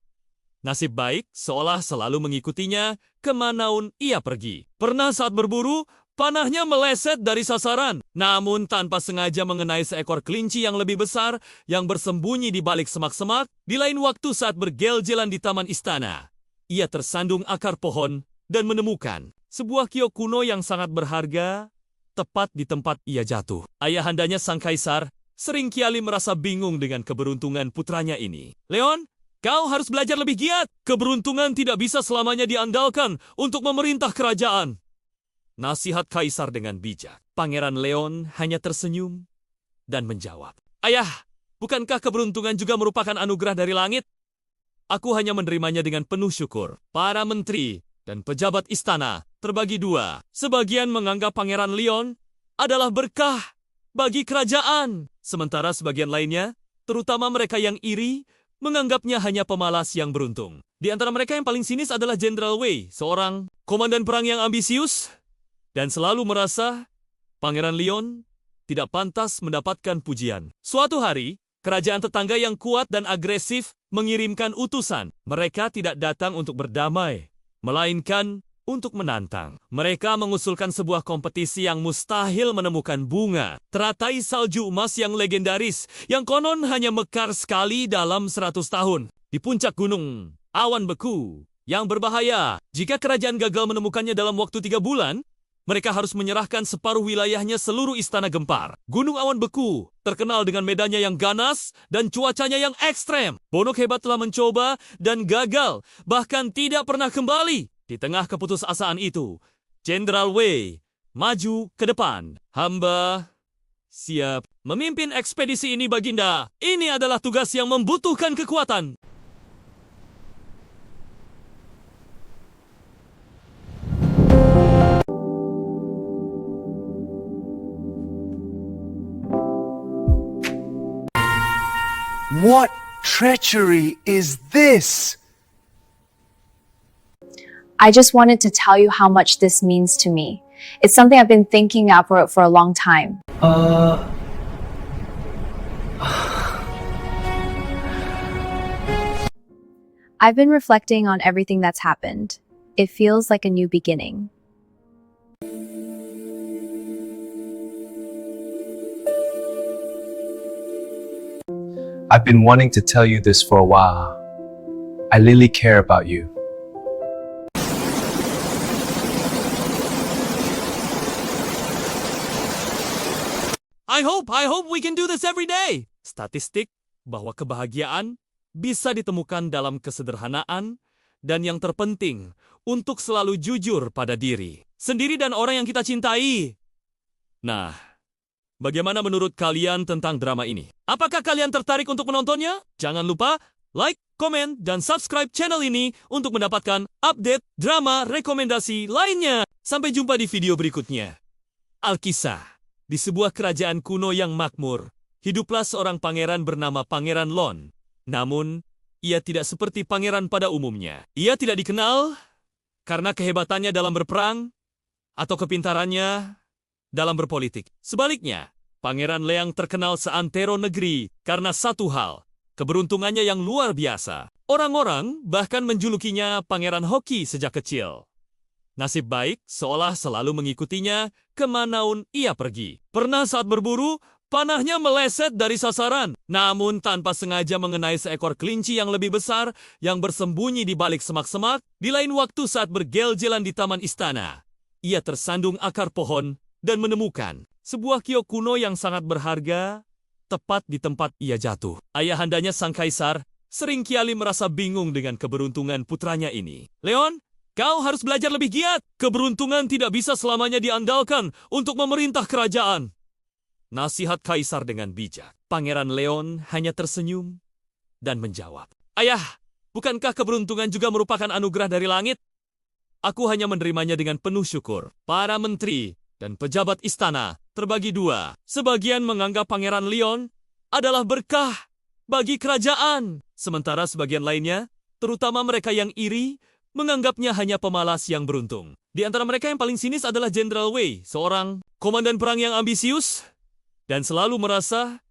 Nasib baik seolah selalu mengikutinya kemanaun ia pergi. Pernah saat berburu, panahnya meleset dari sasaran, namun tanpa sengaja mengenai seekor kelinci yang lebih besar yang bersembunyi di balik semak-semak. Di lain waktu saat bergel-gelan di taman istana, ia tersandung akar pohon dan menemukan sebuah kiok kuno yang sangat berharga tepat di tempat ia jatuh. Ayahandanya sang kaisar seringkali merasa bingung dengan keberuntungan putranya ini. Leon, kau harus belajar lebih giat. Keberuntungan tidak bisa selamanya diandalkan untuk memerintah kerajaan. Nasihat kaisar dengan bijak. Pangeran Leon hanya tersenyum dan menjawab, Ayah, bukankah keberuntungan juga merupakan anugerah dari langit? Aku hanya menerimanya dengan penuh syukur. Para menteri dan pejabat istana terbagi dua. Sebagian menganggap Pangeran Leon adalah berkah bagi kerajaan. Sementara sebagian lainnya, terutama mereka yang iri, menganggapnya hanya pemalas yang beruntung. Di antara mereka yang paling sinis adalah Jenderal Wei, seorang komandan perang yang ambisius dan selalu merasa Pangeran Leon tidak pantas mendapatkan pujian. Suatu hari, kerajaan tetangga yang kuat dan agresif mengirimkan utusan. Mereka tidak datang untuk berdamai, melainkan untuk menantang. Mereka mengusulkan sebuah kompetisi yang mustahil menemukan bunga teratai salju emas yang legendaris, yang konon hanya mekar sekali dalam 100 tahun. Di puncak gunung awan beku yang berbahaya. Jika kerajaan gagal menemukannya dalam waktu 3 bulan, mereka harus menyerahkan separuh wilayahnya seluruh istana gempar. Gunung awan beku, terkenal dengan medannya yang ganas dan cuacanya yang ekstrem. Bonok hebat telah mencoba dan gagal, bahkan tidak pernah kembali. Di tengah keputusasaan itu, Jenderal Wei maju ke depan. Hamba siap memimpin ekspedisi ini, Baginda. Ini adalah tugas yang membutuhkan kekuatan.
What treachery is this?
I just wanted to tell you how much this means to me. It's something I've been thinking out for a long time. I've been reflecting on everything that's happened. It feels like a new beginning.
I've been wanting to tell you this for a while. I really care about you.
I hope we can do this every day. Statistik bahwa kebahagiaan bisa ditemukan dalam kesederhanaan dan yang terpenting untuk selalu jujur pada diri sendiri dan orang yang kita cintai. Nah, bagaimana menurut kalian tentang drama ini? Apakah kalian tertarik untuk menontonnya? Jangan lupa like, komen, dan subscribe channel ini untuk mendapatkan update drama rekomendasi lainnya. Sampai jumpa di video berikutnya. Alkisah. Di sebuah kerajaan kuno yang makmur, hiduplah seorang pangeran bernama Pangeran Lon. Namun, ia tidak seperti pangeran pada umumnya. Ia tidak dikenal karena kehebatannya dalam berperang atau kepintarannya dalam berpolitik. Sebaliknya, Pangeran Leang terkenal seantero negeri karena satu hal, keberuntungannya yang luar biasa. Orang-orang bahkan menjulukinya Pangeran Hoki sejak kecil. Nasib baik seolah selalu mengikutinya kemanaun ia pergi. Pernah saat berburu, panahnya meleset dari sasaran, namun tanpa sengaja mengenai seekor kelinci yang lebih besar yang bersembunyi di balik semak-semak. Di lain waktu saat bergel-gelan di taman istana, ia tersandung akar pohon dan menemukan sebuah kiok kuno yang sangat berharga tepat di tempat ia jatuh. Ayahandanya sang kaisar seringkali merasa bingung dengan keberuntungan putranya ini. Leon, kau harus belajar lebih giat. Keberuntungan tidak bisa selamanya diandalkan untuk memerintah kerajaan. Nasihat kaisar dengan bijak. Pangeran Leon hanya tersenyum dan menjawab, Ayah, bukankah keberuntungan juga merupakan anugerah dari langit? Aku hanya menerimanya dengan penuh syukur. Para menteri dan pejabat istana terbagi dua. Sebagian menganggap Pangeran Leon adalah berkah bagi kerajaan. Sementara sebagian lainnya, terutama mereka yang iri, menganggapnya hanya pemalas yang beruntung. Di antara mereka yang paling sinis adalah Jenderal Wei, seorang komandan perang yang ambisius dan selalu merasa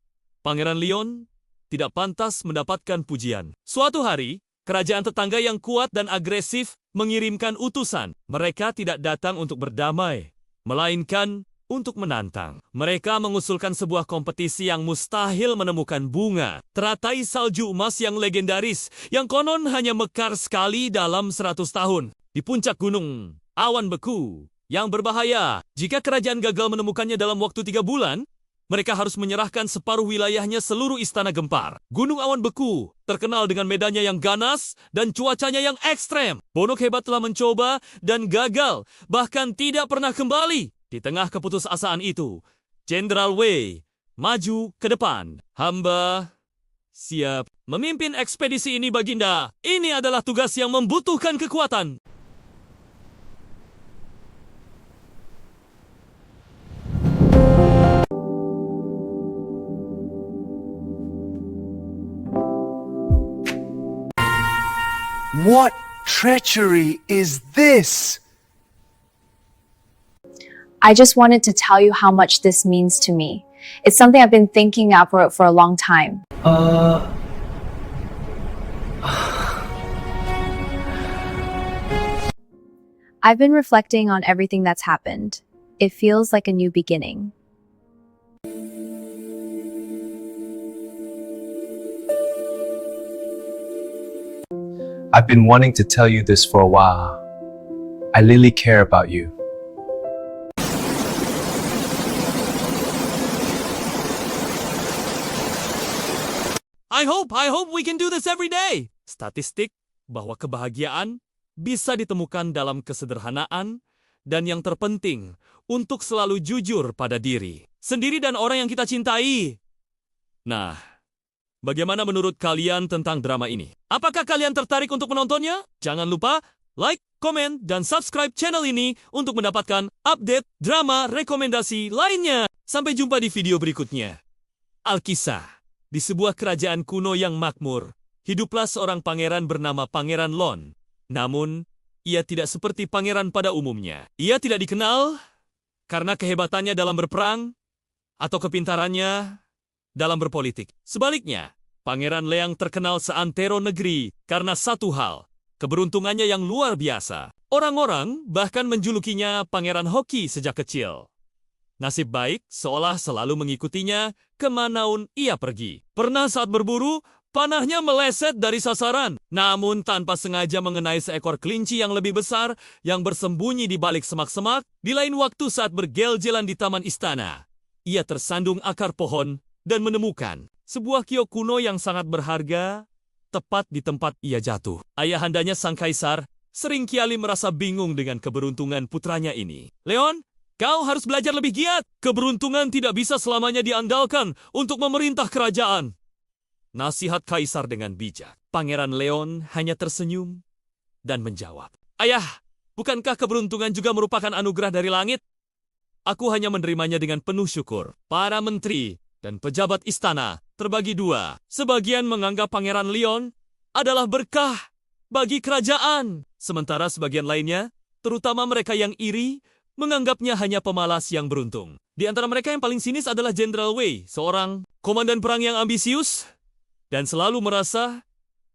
Pangeran Leon tidak pantas mendapatkan pujian. Suatu hari, kerajaan tetangga yang kuat dan agresif mengirimkan utusan. Mereka tidak datang untuk berdamai, melainkan untuk menantang. Mereka mengusulkan sebuah kompetisi yang mustahil menemukan bunga teratai salju emas yang legendaris, yang konon hanya mekar sekali dalam 100 tahun. Di puncak gunung awan beku yang berbahaya. Jika kerajaan gagal menemukannya dalam waktu 3 bulan, mereka harus menyerahkan separuh wilayahnya seluruh istana gempar. Gunung awan beku terkenal dengan medannya yang ganas dan cuacanya yang ekstrem. Bonok hebat telah mencoba dan gagal, bahkan tidak pernah kembali. Di tengah keputusasaan itu, Jenderal Wei maju ke depan. Hamba siap memimpin ekspedisi ini, Baginda. Ini adalah tugas yang membutuhkan kekuatan.
What treachery is this?
I just wanted to tell you how much this means to me. It's something I've been thinking of for a long time. I've been reflecting on everything that's happened. It feels like a new beginning.
I've been wanting to tell you this for a while. I really care about you.
I hope we can do this every day. Statistik bahwa kebahagiaan bisa ditemukan dalam kesederhanaan dan yang terpenting untuk selalu jujur pada diri sendiri dan orang yang kita cintai. Nah, bagaimana menurut kalian tentang drama ini? Apakah kalian tertarik untuk menontonnya? Jangan lupa like, komen, dan subscribe channel ini untuk mendapatkan update drama rekomendasi lainnya. Sampai jumpa di video berikutnya. Alkisah. Di sebuah kerajaan kuno yang makmur, hiduplah seorang pangeran bernama Pangeran Lon. Namun, ia tidak seperti pangeran pada umumnya. Ia tidak dikenal karena kehebatannya dalam berperang atau kepintarannya dalam berpolitik. Sebaliknya, Pangeran Leang terkenal seantero negeri karena satu hal, keberuntungannya yang luar biasa. Orang-orang bahkan menjulukinya Pangeran Hoki sejak kecil. Nasib baik seolah selalu mengikutinya kemanaun ia pergi. Pernah saat berburu, panahnya meleset dari sasaran, namun tanpa sengaja mengenai seekor kelinci yang lebih besar yang bersembunyi di balik semak-semak. Di lain waktu saat bergel-gelan di taman istana, ia tersandung akar pohon dan menemukan sebuah kiok kuno yang sangat berharga tepat di tempat ia jatuh. Ayahandanya sang kaisar seringkali merasa bingung dengan keberuntungan putranya ini. Leon, kau harus belajar lebih giat. Keberuntungan tidak bisa selamanya diandalkan untuk memerintah kerajaan. Nasihat kaisar dengan bijak. Pangeran Leon hanya tersenyum dan menjawab, "Ayah, bukankah keberuntungan juga merupakan anugerah dari langit? Aku hanya menerimanya dengan penuh syukur." Para menteri dan pejabat istana terbagi dua. Sebagian menganggap Pangeran Leon adalah berkah bagi kerajaan. Sementara sebagian lainnya, terutama mereka yang iri, menganggapnya hanya pemalas yang beruntung. Di antara mereka yang paling sinis adalah Jenderal Wei, seorang komandan perang yang ambisius dan selalu merasa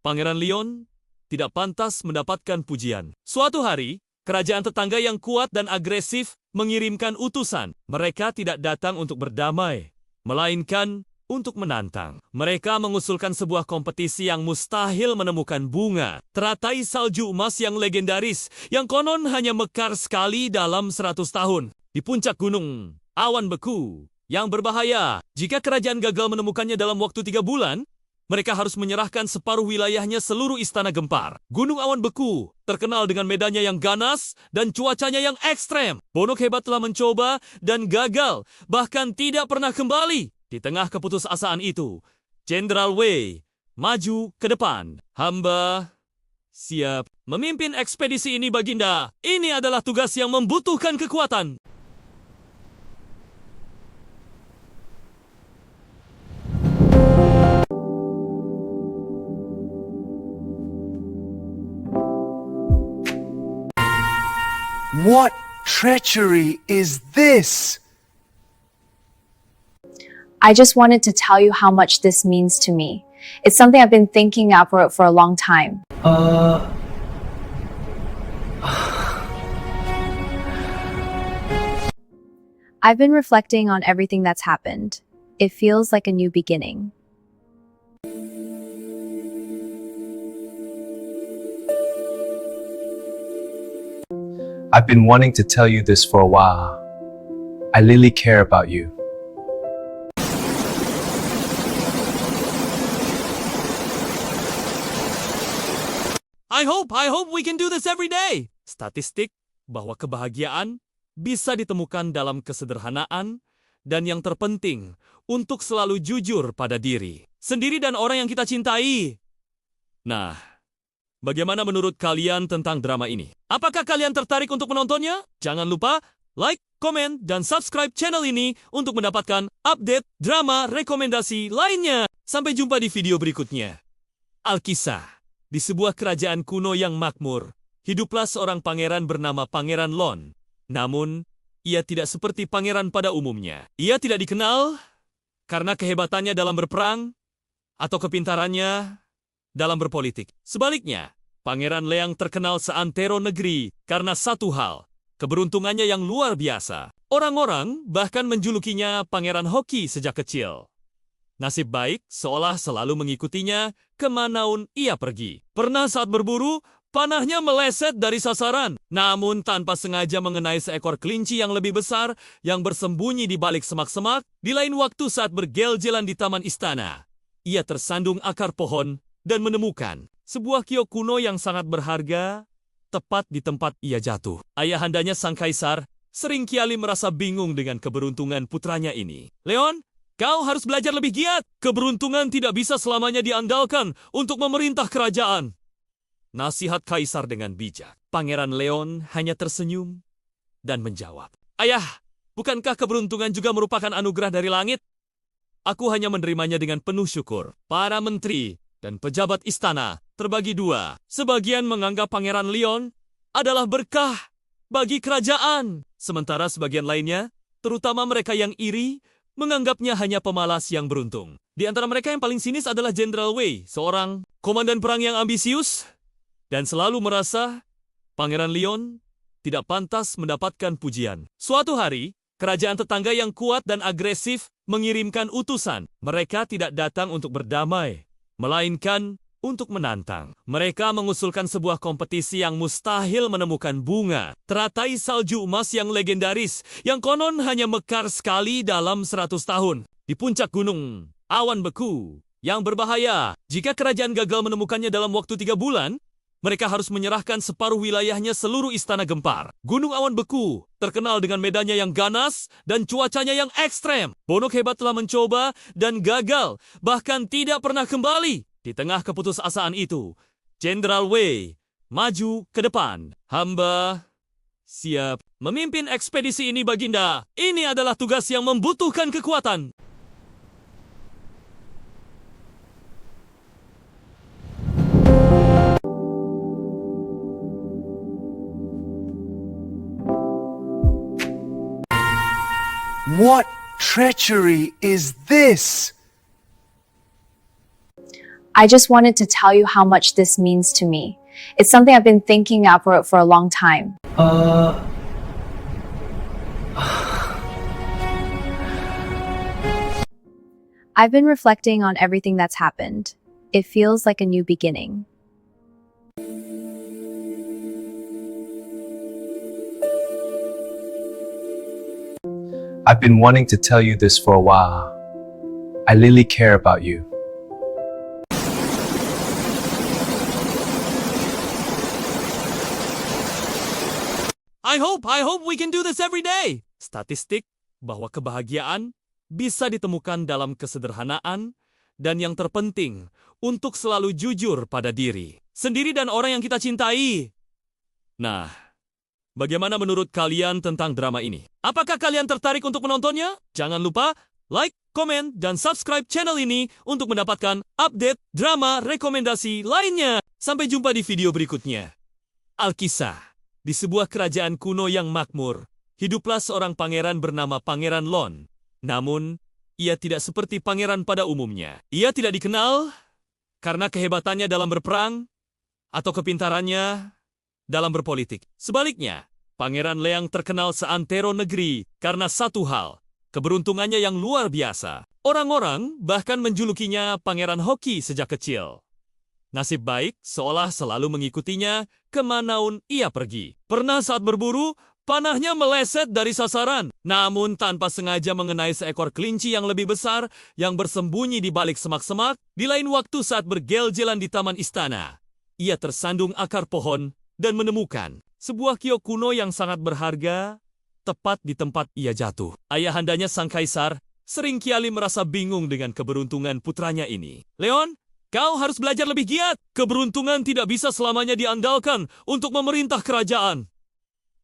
Pangeran Leon tidak pantas mendapatkan pujian. Suatu hari, kerajaan tetangga yang kuat dan agresif mengirimkan utusan. Mereka tidak datang untuk berdamai, melainkan untuk menantang. Mereka mengusulkan sebuah kompetisi yang mustahil menemukan bunga, teratai salju emas yang legendaris, yang konon hanya mekar sekali dalam 100 tahun. Di puncak gunung, awan beku, yang berbahaya. Jika kerajaan gagal menemukannya dalam waktu 3 bulan, mereka harus menyerahkan separuh wilayahnya seluruh istana gempar. Gunung Awan Beku terkenal dengan medannya yang ganas dan cuacanya yang ekstrem. Bonok hebat telah mencoba dan gagal, bahkan tidak pernah kembali. Di tengah keputusasaan itu, Jenderal Wei maju ke depan. "Hamba siap memimpin ekspedisi ini, Baginda. Ini adalah tugas yang membutuhkan kekuatan."
What treachery is this?
I just wanted to tell you how much this means to me. It's something I've been thinking out for a long time. I've been reflecting on everything that's happened. It feels like a new beginning.
I've been wanting to tell you this for a while. I really care about you.
I hope we can do this every day. Statistik bahwa kebahagiaan bisa ditemukan dalam kesederhanaan dan yang terpenting untuk selalu jujur pada diri sendiri dan orang yang kita cintai. Nah, bagaimana menurut kalian tentang drama ini? Apakah kalian tertarik untuk menontonnya? Jangan lupa like, komen, dan subscribe channel ini untuk mendapatkan update drama rekomendasi lainnya. Sampai jumpa di video berikutnya. Alkisah. Di sebuah kerajaan kuno yang makmur, hiduplah seorang pangeran bernama Pangeran Lon. Namun, ia tidak seperti pangeran pada umumnya. Ia tidak dikenal karena kehebatannya dalam berperang atau kepintarannya dalam berpolitik. Sebaliknya, Pangeran Leang terkenal seantero negeri karena satu hal, keberuntungannya yang luar biasa. Orang-orang bahkan menjulukinya Pangeran Hoki sejak kecil. Nasib baik seolah selalu mengikutinya kemanaun ia pergi. Pernah saat berburu, panahnya meleset dari sasaran, namun tanpa sengaja mengenai seekor kelinci yang lebih besar yang bersembunyi di balik semak-semak. Di lain waktu saat bergel-gelan di taman istana, ia tersandung akar pohon dan menemukan sebuah kiok kuno yang sangat berharga tepat di tempat ia jatuh. Ayahandanya sang kaisar seringkali merasa bingung dengan keberuntungan putranya ini. "Leon, kau harus belajar lebih giat. Keberuntungan tidak bisa selamanya diandalkan untuk memerintah kerajaan." Nasihat kaisar dengan bijak. Pangeran Leon hanya tersenyum dan menjawab, "Ayah, bukankah keberuntungan juga merupakan anugerah dari langit? Aku hanya menerimanya dengan penuh syukur." Para menteri dan pejabat istana terbagi dua. Sebagian menganggap Pangeran Leon adalah berkah bagi kerajaan. Sementara sebagian lainnya, terutama mereka yang iri, menganggapnya hanya pemalas yang beruntung. Di antara mereka yang paling sinis adalah Jenderal Wei, seorang komandan perang yang ambisius dan selalu merasa Pangeran Leon tidak pantas mendapatkan pujian. Suatu hari, kerajaan tetangga yang kuat dan agresif mengirimkan utusan. Mereka tidak datang untuk berdamai, melainkan untuk menantang. Mereka mengusulkan sebuah kompetisi yang mustahil menemukan bunga, teratai salju emas yang legendaris, yang konon hanya mekar sekali dalam 100 tahun. Di puncak gunung, awan beku, yang berbahaya. Jika kerajaan gagal menemukannya dalam waktu 3 bulan, mereka harus menyerahkan separuh wilayahnya seluruh istana gempar. Gunung Awan Beku terkenal dengan medannya yang ganas dan cuacanya yang ekstrem. Bonok hebat telah mencoba dan gagal, bahkan tidak pernah kembali. Di tengah keputusasaan itu, Jenderal Wei maju ke depan. Hamba siap memimpin ekspedisi ini, Baginda. Ini adalah tugas yang membutuhkan kekuatan.
What treachery is this?
I just wanted to tell you how much this means to me. It's something I've been thinking of for a long time. I've been reflecting on everything that's happened. It feels like a new beginning.
I've been wanting to tell you this for a while. I really care about you.
I hope we can do this every day. Statistik bahwa kebahagiaan bisa ditemukan dalam kesederhanaan dan yang terpenting untuk selalu jujur pada diri sendiri dan orang yang kita cintai. Nah, bagaimana menurut kalian tentang drama ini? Apakah kalian tertarik untuk menontonnya? Jangan lupa like, komen, dan subscribe channel ini untuk mendapatkan update drama rekomendasi lainnya. Sampai jumpa di video berikutnya. Alkisah. Di sebuah kerajaan kuno yang makmur, hiduplah seorang pangeran bernama Pangeran Lon. Namun, ia tidak seperti pangeran pada umumnya. Ia tidak dikenal karena kehebatannya dalam berperang atau kepintarannya dalam berpolitik. Sebaliknya, Pangeran Leang terkenal seantero negeri karena satu hal, keberuntungannya yang luar biasa. Orang-orang bahkan menjulukinya Pangeran Hoki sejak kecil. Nasib baik seolah selalu mengikutinya kemanaun ia pergi. Pernah saat berburu, panahnya meleset dari sasaran, namun tanpa sengaja mengenai seekor kelinci yang lebih besar yang bersembunyi di balik semak-semak. Di lain waktu saat bergel-gelan di taman istana, ia tersandung akar pohon dan menemukan sebuah kiok kuno yang sangat berharga tepat di tempat ia jatuh. Ayahandanya sang kaisar seringkali merasa bingung dengan keberuntungan putranya ini. Leon, kau harus belajar lebih giat. Keberuntungan tidak bisa selamanya diandalkan untuk memerintah kerajaan.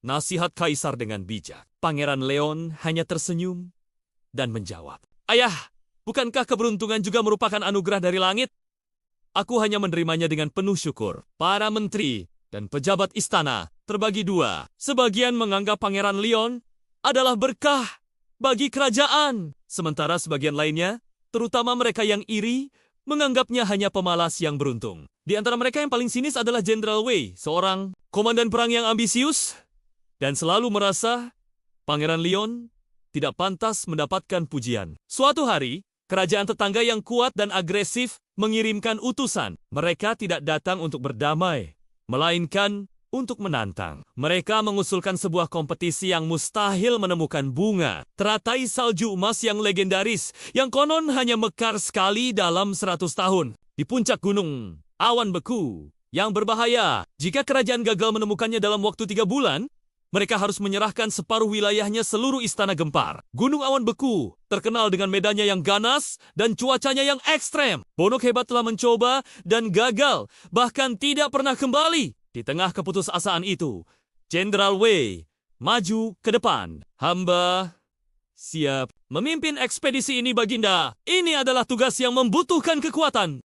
Nasihat kaisar dengan bijak. Pangeran Leon hanya tersenyum dan menjawab, Ayah, bukankah keberuntungan juga merupakan anugerah dari langit? Aku hanya menerimanya dengan penuh syukur. Para menteri dan pejabat istana terbagi dua. Sebagian menganggap Pangeran Leon adalah berkah bagi kerajaan. Sementara sebagian lainnya, terutama mereka yang iri, menganggapnya hanya pemalas yang beruntung. Di antara mereka yang paling sinis adalah Jenderal Wei, seorang komandan perang yang ambisius dan selalu merasa Pangeran Leon tidak pantas mendapatkan pujian. Suatu hari, kerajaan tetangga yang kuat dan agresif mengirimkan utusan. Mereka tidak datang untuk berdamai, melainkan untuk menantang. Mereka mengusulkan sebuah kompetisi yang mustahil menemukan bunga, teratai salju emas yang legendaris, yang konon hanya mekar sekali dalam 100 tahun. Di puncak gunung, awan beku, yang berbahaya. Jika kerajaan gagal menemukannya dalam waktu 3 bulan, mereka harus menyerahkan separuh wilayahnya seluruh istana gempar. Gunung Awan Beku terkenal dengan medannya yang ganas dan cuacanya yang ekstrem. Bonok hebat telah mencoba dan gagal, bahkan tidak pernah kembali. Di tengah keputusasaan itu, Jenderal Wei maju ke depan. Hamba siap memimpin ekspedisi ini, Baginda. Ini adalah tugas yang membutuhkan kekuatan.